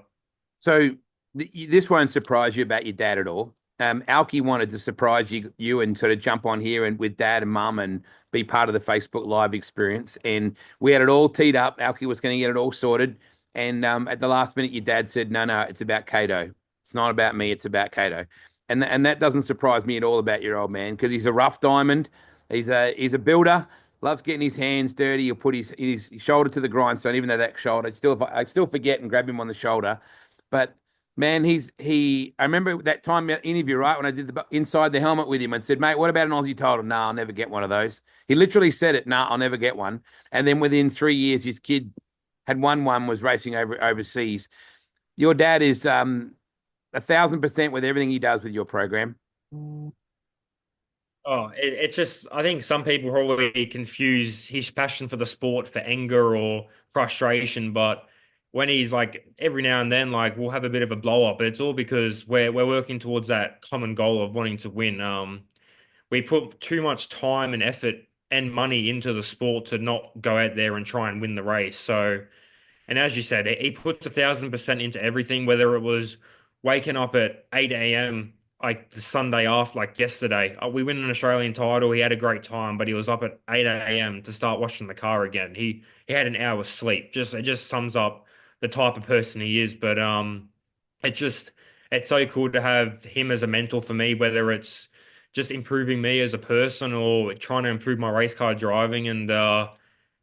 So this won't surprise you about your dad at all. Alki wanted to surprise you and sort of jump on here and with dad and mum and be part of the Facebook Live experience. And we had it all teed up. Alki was going to get it all sorted. And at the last minute, your dad said, no, it's about Kato. It's not about me. It's about Kato. And that doesn't surprise me at all about your old man, because he's a rough diamond. He's a builder. Loves getting his hands dirty. He'll put his shoulder to the grindstone, even though that shoulder I still forget and grab him on the shoulder. But man, I remember that time interview, right, when I did the inside the helmet with him and said, mate, what about an Aussie title? No, I'll never get one of those. He literally said it, no, I'll never get one. And then within 3 years, his kid had won one, was racing overseas. Your dad is 1,000% with everything he does with your program. Oh, it's just, I think some people probably confuse his passion for the sport for anger or frustration. But when he's like, every now and then, like, we'll have a bit of a blow up, it's all because we're working towards that common goal of wanting to win. We put too much time and effort and money into the sport to not go out there and try and win the race. So, and as you said, he puts 1,000% into everything, whether it was waking up at 8 a.m. like the Sunday after, like yesterday. We win an Australian title. He had a great time, but he was up at 8 a.m. to start washing the car again. He had an hour's sleep. It just sums up the type of person he is. But it's just it's so cool to have him as a mentor for me, whether it's just improving me as a person or trying to improve my race car driving. And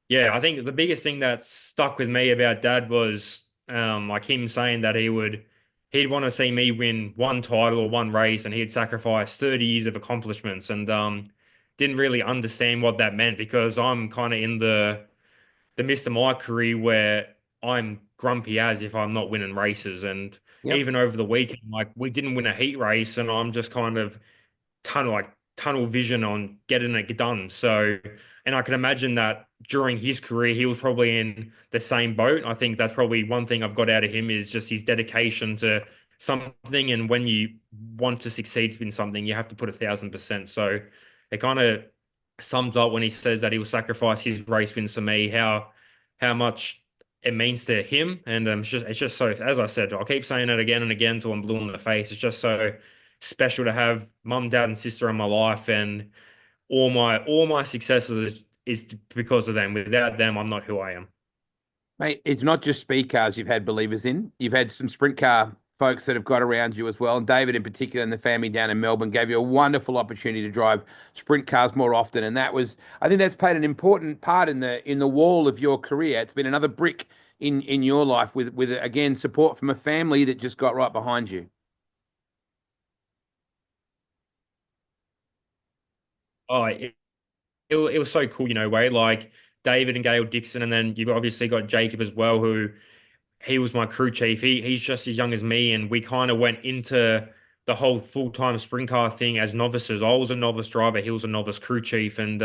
yeah, I think the biggest thing that stuck with me about Dad was like him saying that he'd want to see me win one title or one race, and he'd sacrifice 30 years of accomplishments, and didn't really understand what that meant, because I'm kind of in the midst of my career where I'm grumpy as if I'm not winning races. And Yep. even over the weekend, like we didn't win a heat race, and I'm just kind of ton of like tunnel vision on getting it done. So, and I can imagine that during his career, he was probably in the same boat. I think that's probably one thing I've got out of him is just his dedication to something. And when you want to succeed in something, you have to put 1,000%. So it kind of sums up when he says that he will sacrifice his race wins for me, how much it means to him. And it's just so, as I said, I'll keep saying it again and again till I'm blue in the face. It's just so special to have mum, dad, and sister in my life, and all my successes is because of them. Without them, I'm not who I am. Mate, it's not just speed cars you've had believers in. You've had some sprint car folks that have got around you as well. And David, in particular, and the family down in Melbourne gave you a wonderful opportunity to drive sprint cars more often. And that was, I think that's played an important part in the wall of your career. It's been another brick in your life with again support from a family that just got right behind you. Oh, it was so cool, Wade. Like David and Gail Dixon, and then you've obviously got Jacob as well, who he was my crew chief. He's just as young as me, and we kind of went into the whole full-time sprint car thing as novices. I was a novice driver, he was a novice crew chief, and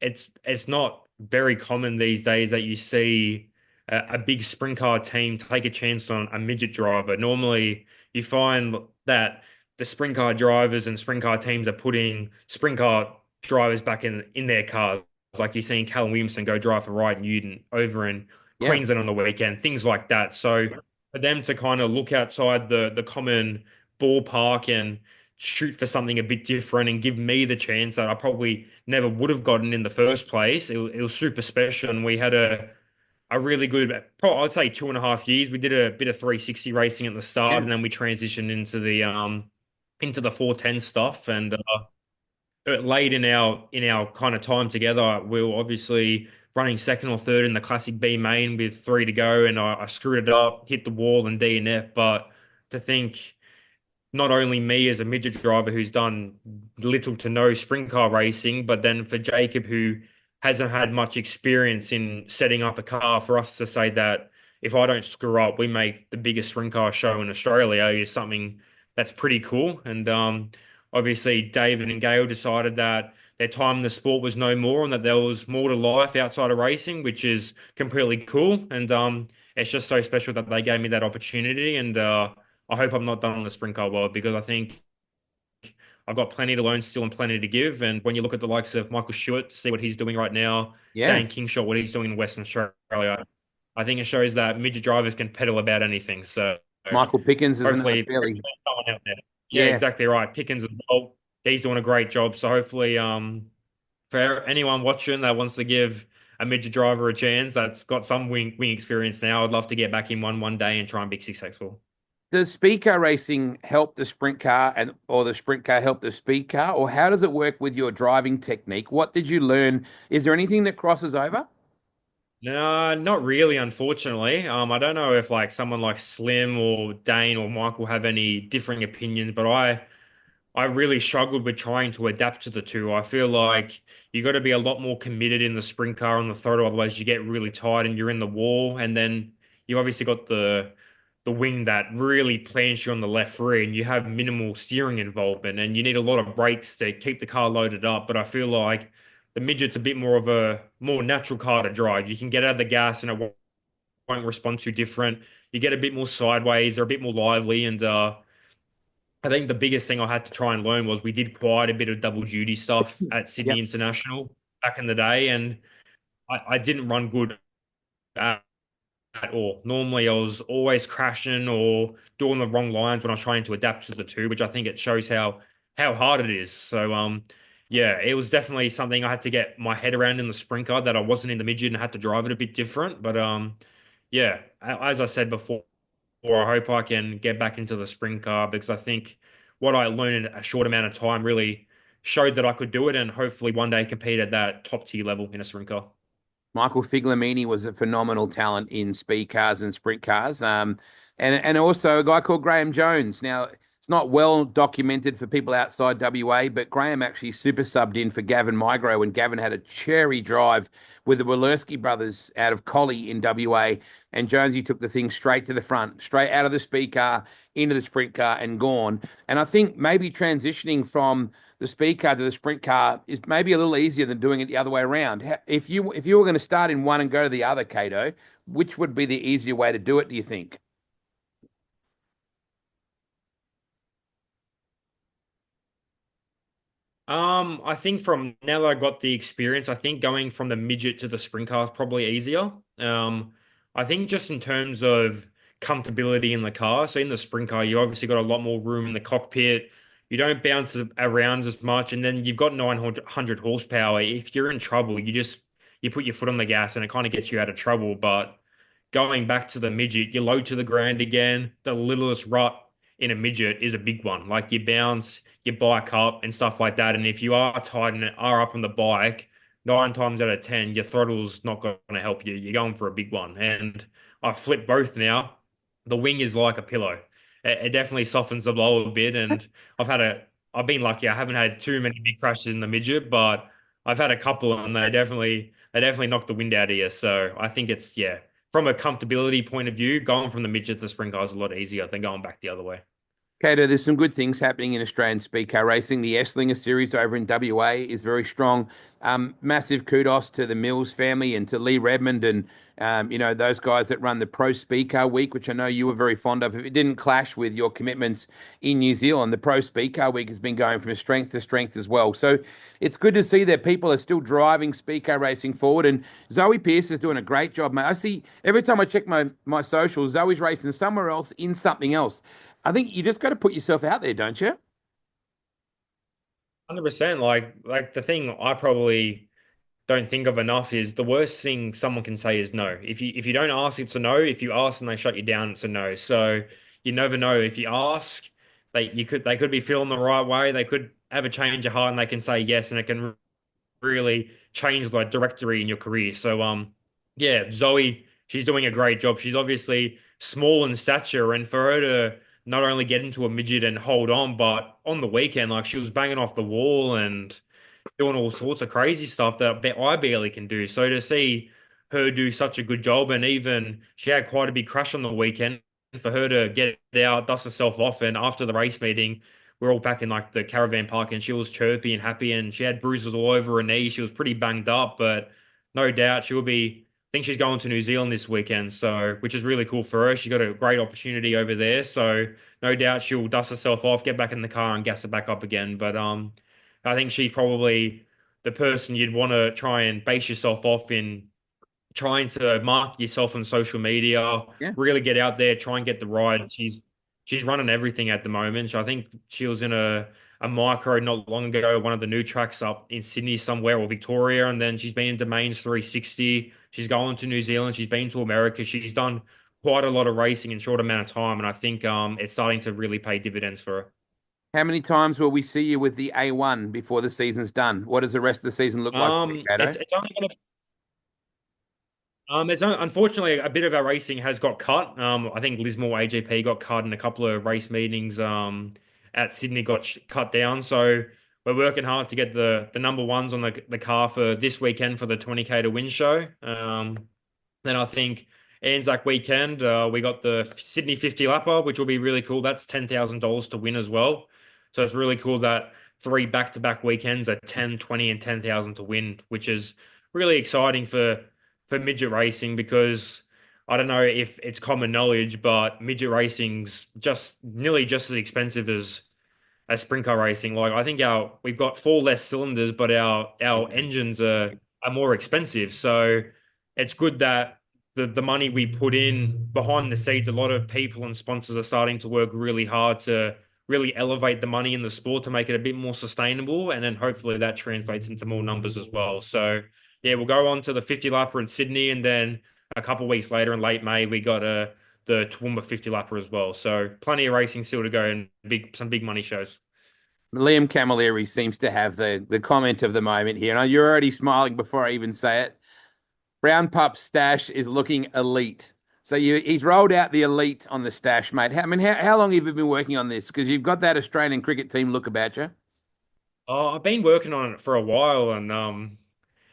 it's not very common these days that you see a big sprint car team take a chance on a midget driver. Normally, you find that the sprint car drivers and sprint car teams are putting sprint car drivers back in their cars. Like you're seeing Callum Williamson go drive for Ryan Newton over in Yeah. Queensland on the weekend, things like that. So for them to kind of look outside the common ballpark and shoot for something a bit different and give me the chance that I probably never would have gotten in the first place. It was super special, and we had a really good, I'd say 2.5 years. We did a bit of 360 racing at the start, Yeah. and then we transitioned into the 410 stuff, and late in our kind of time together, we were obviously running second or third in the Classic B main with three to go, and I screwed it up, hit the wall in DNF. But to think not only me as a midget driver who's done little to no sprint car racing, but then for Jacob, who hasn't had much experience in setting up a car, for us to say that if I don't screw up, we make the biggest sprint car show in Australia is something that's pretty cool. And obviously, David and Gail decided that their time in the sport was no more and that there was more to life outside of racing, which is completely cool. And it's just so special that they gave me that opportunity. And I hope I'm not done on the sprint car world because I think I've got plenty to learn still and plenty to give. And when you look at the likes of Michael Stewart to see what he's doing right now, Yeah. Dane Kingshot, what he's doing in Western Australia, I think it shows that midget drivers can pedal about anything. So Michael Pickens is another hopefully fairly, someone out there. Yeah, yeah. exactly right. Pickens as well. He's doing a great job. So hopefully, for anyone watching that wants to give a midget driver a chance that's got some wing experience now, I'd love to get back in one day and try and be successful. Does speed car racing help the sprint car or the sprint car help the speed car, or how does it work with your driving technique? What did you learn? Is there anything that crosses over? No, not really, unfortunately. I don't know if like someone like Slim or Dane or Michael have any differing opinions, but I really struggled with trying to adapt to the two. I feel like you got to be a lot more committed in the sprint car on the throttle, otherwise you get really tired and you're in the wall. And then you obviously got the wing that really plants you on the left rear, and you have minimal steering involvement, and you need a lot of brakes to keep the car loaded up. But I feel like the midget's a bit more of a more natural car to drive. You can get out of the gas and it won't respond too different. You get a bit more sideways, they're a bit more lively, and I think the biggest thing I had to try and learn was we did quite a bit of double duty stuff at Sydney Yep. International back in the day, and I didn't run good at all. Normally, I was always crashing or doing the wrong lines when I was trying to adapt to the two, which I think it shows how hard it is. So, yeah, it was definitely something I had to get my head around in the sprint car that I wasn't in the midget and had to drive it a bit different. But yeah, as I said before, I hope I can get back into the sprint car because I think what I learned in a short amount of time really showed that I could do it and hopefully one day compete at that top tier level in a sprint car. Michael Figlamini was a phenomenal talent in speed cars and sprint cars. And also a guy called Graham Jones. Now, It's not well documented for people outside WA, but Graham actually super subbed in for Gavin Migro when Gavin had a cherry drive with the Walurski brothers out of Collie in WA, and Jonesy took the thing straight to the front, straight out of the speed car into the sprint car and gone. And I think maybe transitioning from the speed car to the sprint car is maybe a little easier than doing it the other way around. If you were going to start in one and go to the other, Kato, which would be the easier way to do it, do you think? I think from now that I got the experience, I think going from the midget to the sprint car is probably easier. I think just in terms of comfortability in the car. So in the sprint car, you obviously got a lot more room in the cockpit. You don't bounce around as much, and then you've got 900 horsepower. If you're in trouble, you put your foot on the gas, and it kind of gets you out of trouble. But going back to the midget, you low to the ground again. The littlest rut in a midget is a big one. Like you bounce your bike up and stuff like that. And if you are tight and are up on the bike, 9 times out of 10, your throttle's not going to help you. You're going for a big one. And I flip both now. The wing is like a pillow. It definitely softens the blow a bit. And I've been lucky. I haven't had too many big crashes in the midget, but I've had a couple and they definitely knock the wind out of you. So I think it's, yeah, from a comfortability point of view, going from the midget to the sprint car is a lot easier than going back the other way. Kato, there's some good things happening in Australian speed car racing. The Esslinger series over in WA is very strong. Massive kudos to the Mills family and to Lee Redmond and those guys that run the Pro Speed Car Week, which I know you were very fond of. If it didn't clash with your commitments in New Zealand, the Pro Speed Car Week has been going from strength to strength as well. So it's good to see that people are still driving speed car racing forward. And Zoe Pierce is doing a great job, mate. I see every time I check my socials, Zoe's racing somewhere else in something else. I think you just got to put yourself out there, don't you? 100%. Like the thing I probably don't think of enough is the worst thing someone can say is no. If you don't ask, it's a no. If you ask and they shut you down, it's a no. So you never know. If you ask, they could be feeling the right way. They could have a change of heart and they can say yes, and it can really change the directory in your career. So yeah, Zoe, she's doing a great job. She's obviously small in stature, and for her to not only get into a midget and hold on, but on the weekend, like she was banging off the wall and doing all sorts of crazy stuff that I barely can do. So to see her do such a good job, and even she had quite a big crash on the weekend, for her to get out, dust herself off, and after the race meeting, we're all back in like the caravan park, and she was chirpy and happy, and she had bruises all over her knee. She was pretty banged up, but no doubt she will be. I think she's going to New Zealand this weekend, so which is really cool for her. She got a great opportunity over there, so no doubt she'll dust herself off, get back in the car, and gas it back up again. But I think she's probably the person you'd want to try and base yourself off in trying to market yourself on social media, Yeah. really get out there, try and get the ride. She's running everything at the moment. I think she was in a micro not long ago, one of the new tracks up in Sydney somewhere or Victoria, and then she's been in Domains 360. She's going to New Zealand. She's been to America. She's done quite a lot of racing in short amount of time, and I think it's starting to really pay dividends for her. How many times will we see you with the A1 before the season's done? What does the rest of the season look like for you, Kato? It's only going to unfortunately a bit of our racing has got cut. I think Lismore AGP got cut and a couple of race meetings at Sydney got cut down. So we're working hard to get the number ones on the car for this weekend for the 20K to win show. Then I think Anzac weekend we got the Sydney 50 lapper, which will be really cool. That's $10,000 to win as well. So it's really cool that three back-to-back weekends are 10, 20, and 10,000 to win, which is really exciting for midget racing because I don't know if it's common knowledge, but midget racing's just nearly just as expensive as sprint car racing. Like I think our we've got four less cylinders, but our engines are more expensive. So it's good that the money we put in behind the scenes, a lot of people and sponsors are starting to work really hard to really elevate the money in the sport to make it a bit more sustainable, and then hopefully that translates into more numbers as well. So yeah, we'll go on to the 50 lapper in Sydney, and then a couple of weeks later in late May, we got the Toowoomba 50 lapper as well. So plenty of racing still to go and some big money shows. Liam Camilleri seems to have the comment of the moment here. And you're already smiling before I even say it. Brown Pup's stash is looking elite. So he's rolled out the elite on the stash, mate. How long have you been working on this? Because you've got that Australian cricket team look about you. Oh, I've been working on it for a while, and I'm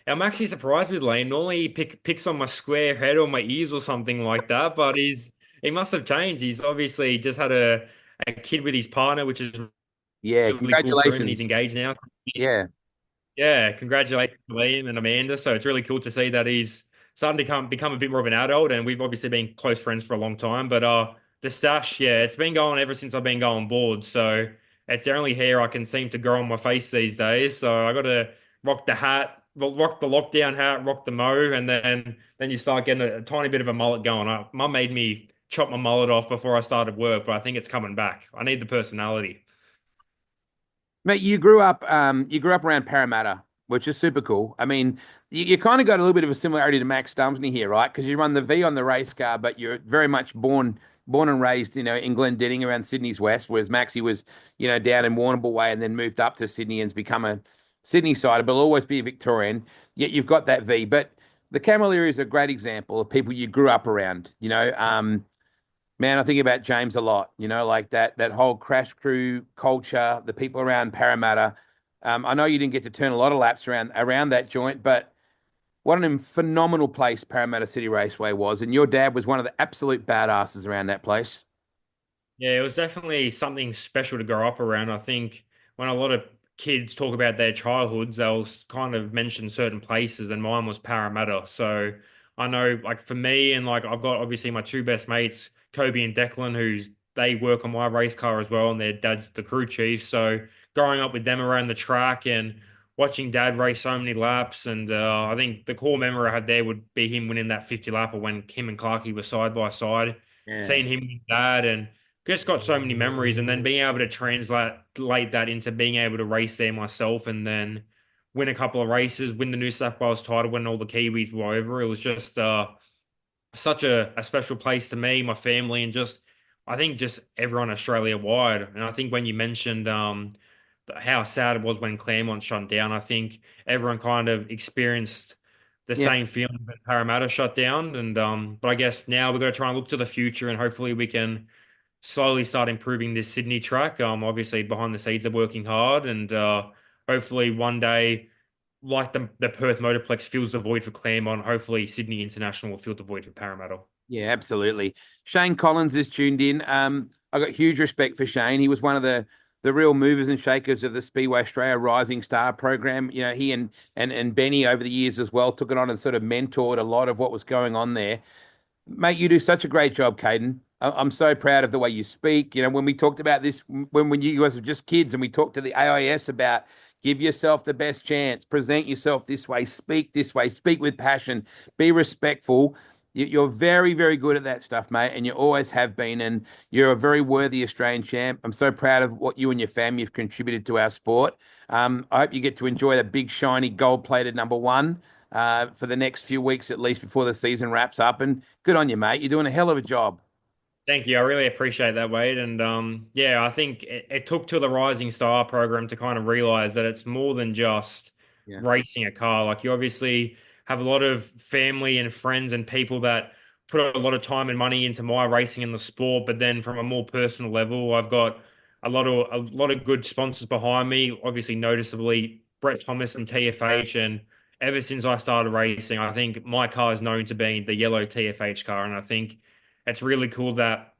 actually surprised with Lane. Normally he picks on my square head or my ears or something like that, but he must have changed. He's obviously just had a kid with his partner, which is Yeah, really cool for him, and he's congratulations. engaged now. Yeah. Yeah, congratulations to Liam and Amanda. So it's really cool to see that he's starting to become a bit more of an adult, and we've obviously been close friends for a long time. But the stash, yeah, it's been going ever since I've been going board. So it's the only hair I can seem to grow on my face these days. So I got to rock the hat, rock the lockdown hat, rock the mo, and then you start getting a tiny bit of a mullet going up. Mum made me chop my mullet off before I started work, but I think it's coming back. I need the personality. Mate, you grew up around Parramatta, which is super cool. I mean, you kind of got a little bit of a similarity to Max Dumsney here, right? Because you run the V on the race car, but you're very much born and raised, in Glendinning around Sydney's west, whereas Maxie was, down in Warrnambool way and then moved up to Sydney and's become a Sydney sider, but will always be a Victorian. Yet you've got that V. But the Camilleri is a great example of people you grew up around, Man, I think about James a lot, like that whole crash crew culture, the people around Parramatta. I know you didn't get to turn a lot of laps around that joint, but what an phenomenal place Parramatta City Raceway was. And your dad was one of the absolute badasses around that place. Yeah, it was definitely something special to grow up around. I think when a lot of kids talk about their childhoods, they'll kind of mention certain places, and mine was Parramatta. So I know, like for me, and like I've got obviously my two best mates, Kobe and Declan, they work on my race car as well, and their dad's the crew chief. So growing up with them around the track and watching dad race so many laps, and I think the core memory I had there would be him winning that 50 lapper when him and Clarkey were side by side, Yeah. seeing him with dad and just got so many memories, and then being able to translate that into being able to race there myself, and then win a couple of races, win the New South Wales title when all the Kiwis were over. It was just such a special place to me, my family, and just I think just everyone Australia wide. And I think when you mentioned how sad it was when Claremont shut down, I think everyone kind of experienced the Yeah. same feeling when Parramatta shut down. And but I guess now we've got to try and look to the future, and hopefully we can slowly start improving this Sydney track. Obviously behind the scenes they're working hard, and hopefully one day, like the Perth Motorplex fills the void for Claremont, hopefully Sydney International will fill the void for Parramatta. Yeah, absolutely. Shane Collins is tuned in. I got huge respect for Shane. He was one of the real movers and shakers of the Speedway Australia Rising Star program. He and Benny over the years as well took it on and sort of mentored a lot of what was going on there. Mate, you do such a great job, Caden. I'm so proud of the way you speak. When we talked about this, when you guys were just kids and we talked to the AIS about give yourself the best chance, present yourself this way, speak with passion, be respectful. You're very, very good at that stuff, mate, and you always have been. And you're a very worthy Australian champ. I'm so proud of what you and your family have contributed to our sport. I hope you get to enjoy the big, shiny, gold-plated number one for the next few weeks at least before the season wraps up. And good on you, mate. You're doing a hell of a job. Thank you. I really appreciate that, Wade. And yeah, I think it took to the Rising Star program to kind of realize that it's more than just Yeah. racing a car. Like you obviously have a lot of family and friends and people that put a lot of time and money into my racing in the sport. But then from a more personal level, I've got a lot of good sponsors behind me. Obviously, noticeably Brett Thomas and TFH. And ever since I started racing, I think my car is known to be the yellow TFH car, and I think it's really cool that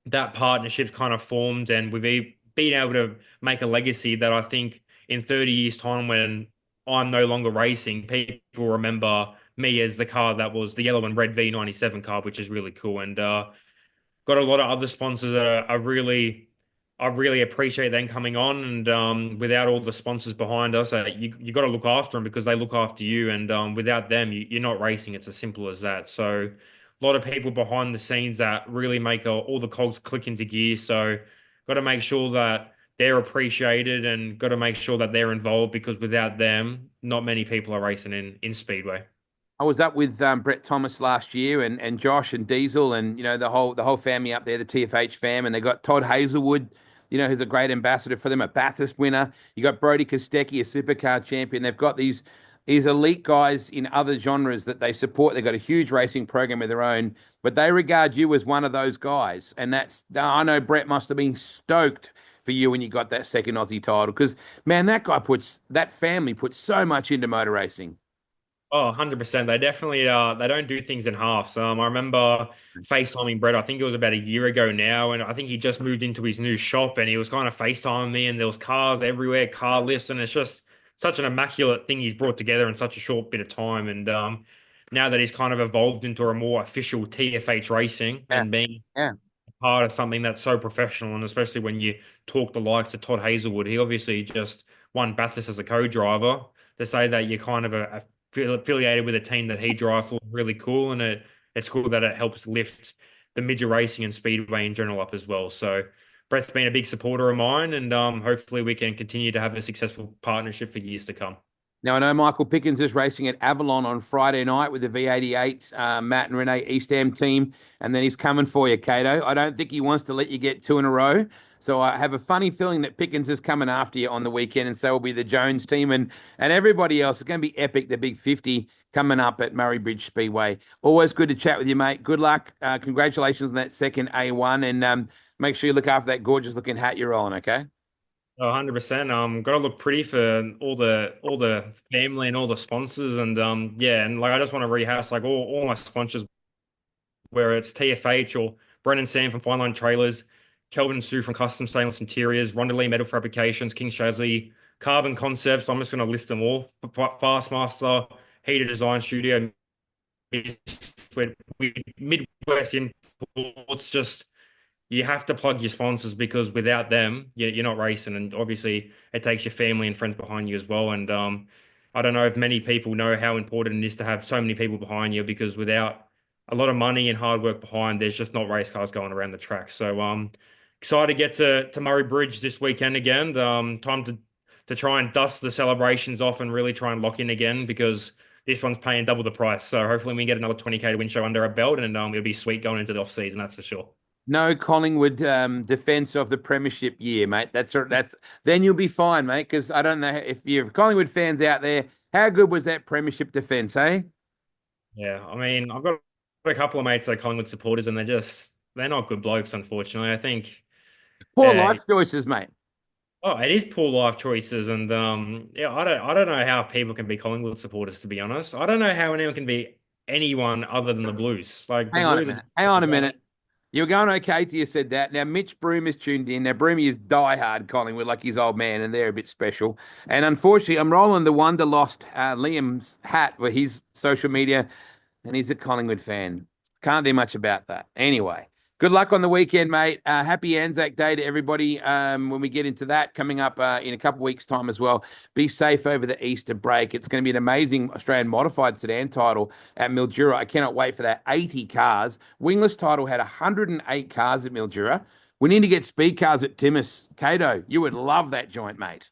that partnership's kind of formed, and been able to make a legacy that I think in 30 years' time, when I'm no longer racing, people remember me as the car that was the yellow and red V97 car, which is really cool. And got a lot of other sponsors that I really appreciate them coming on. And without all the sponsors behind us, you got to look after them because they look after you. And without them, you're not racing. It's as simple as that. So a lot of people behind the scenes that really make all the cogs click into gear. So got to make sure that they're appreciated, and got to make sure that they're involved, because without them, not many people are racing in Speedway. I was up with Brett Thomas last year and Josh and Diesel and the whole family up there, the TFH fam, and they got Todd Hazelwood, who's a great ambassador for them, a Bathurst winner. You got Brody Kostecki, a supercar champion. They've got these is elite guys in other genres that they support. They've got a huge racing program of their own, but they regard you as one of those guys. And I know Brett must have been stoked for you when you got that second Aussie title because, man, that family puts so much into motor racing. Oh, 100%. They definitely they don't do things in halves. I remember FaceTiming Brett, I think it was about a year ago now, and I think he just moved into his new shop and he was kind of FaceTiming me and there was cars everywhere, car lifts, and it's just such an immaculate thing he's brought together in such a short bit of time. And now that he's kind of evolved into a more official TFH racing Yeah, and being yeah, part of something that's so professional, and especially when you talk the likes of Todd Hazelwood, he obviously just won Bathurst as a co-driver. To say that you're kind of affiliated with a team that he drives for is really cool, and it's cool that it helps lift the midget racing and speedway in general up as well. So Brett's been a big supporter of mine, and hopefully we can continue to have a successful partnership for years to come. Now, I know Michael Pickens is racing at Avalon on Friday night with the V88 Matt and Renee Eastham team, and then he's coming for you, Cato. I don't think he wants to let you get two in a row. So I have a funny feeling that Pickens is coming after you on the weekend, and so will be the Jones team and everybody else. It's going to be epic, the Big 50 coming up at Murray Bridge Speedway. Always good to chat with you, mate. Good luck. Congratulations on that second A1, and make sure you look after that gorgeous-looking hat you're on, okay? 100%. Got to look pretty for all the family and all the sponsors, and yeah, and like I just want to rehouse like all my sponsors, where it's TFH or Brennan Sam from Fine Line Trailers, Kelvin and Sue from Custom Stainless Interiors, Ronda Lee Metal Fabrications, King Shazley, Carbon Concepts. I'm just going to list them all. Fastmaster, Heater Design Studio, Midwest Imports. Just you have to plug your sponsors because without them, you're not racing. And obviously, it takes your family and friends behind you as well. And I don't know if many people know how important it is to have so many people behind you because without a lot of money and hard work behind, there's just not race cars going around the track. So excited to get to Murray Bridge this weekend again. Time to try and dust the celebrations off and really try and lock in again because this one's paying double the price. So hopefully we can get another 20K win show under our belt and it'll be sweet going into the off season, that's for sure. No Collingwood defense of the premiership year, mate. That's then you'll be fine, mate. Because I don't know if you're Collingwood fans out there, how good was that premiership defense, eh? Yeah, I mean, I've got a couple of mates that are Collingwood supporters, and they're not good blokes, unfortunately. I think, Poor yeah, life choices, mate. oh, it is poor life choices, and yeah, I don't know how people can be Collingwood supporters, to be honest. I don't know how anyone can be anyone other than the Blues. Like the Hang on a Blues minute. Hang on a minute. You were going okay till you said that. Now, Mitch Broom is tuned in. Now, Broomy is diehard Collingwood, like his old man, and they're a bit special. And unfortunately, I'm rolling the wonder lost Liam's hat for his social media, and he's a Collingwood fan. Can't do much about that. Anyway, good luck on the weekend, mate. Happy Anzac Day to everybody when we get into that coming up in a couple of weeks' time as well. Be safe over the Easter break. It's going to be an amazing Australian modified sedan title at Mildura. I cannot wait for that. 80 cars. Wingless title had 108 cars at Mildura. We need to get speed cars at Timmins. Cato, you would love that joint, mate.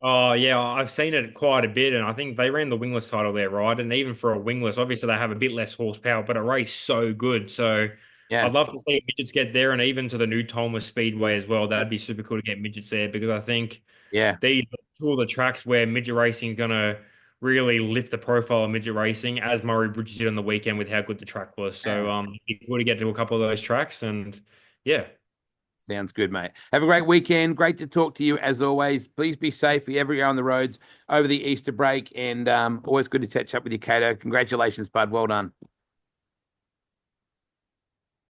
Oh yeah, I've seen it quite a bit, and I think they ran the wingless title there, right? And even for a wingless, obviously they have a bit less horsepower, but it raced so good. So Yeah, I'd love to see midgets get there, and even to the new Thomas Speedway as well. That'd be super cool to get midgets there because I think yeah. these are two of the tracks where midget racing is gonna really lift the profile of midget racing, as Murray Bridge did on the weekend with how good the track was. So it'd be cool to get to a couple of those tracks, and yeah. Sounds good, mate. Have a great weekend. Great to talk to you as always. Please be safe everywhere on the roads over the Easter break. And always good to catch up with you, Cato. Congratulations, bud. Well done.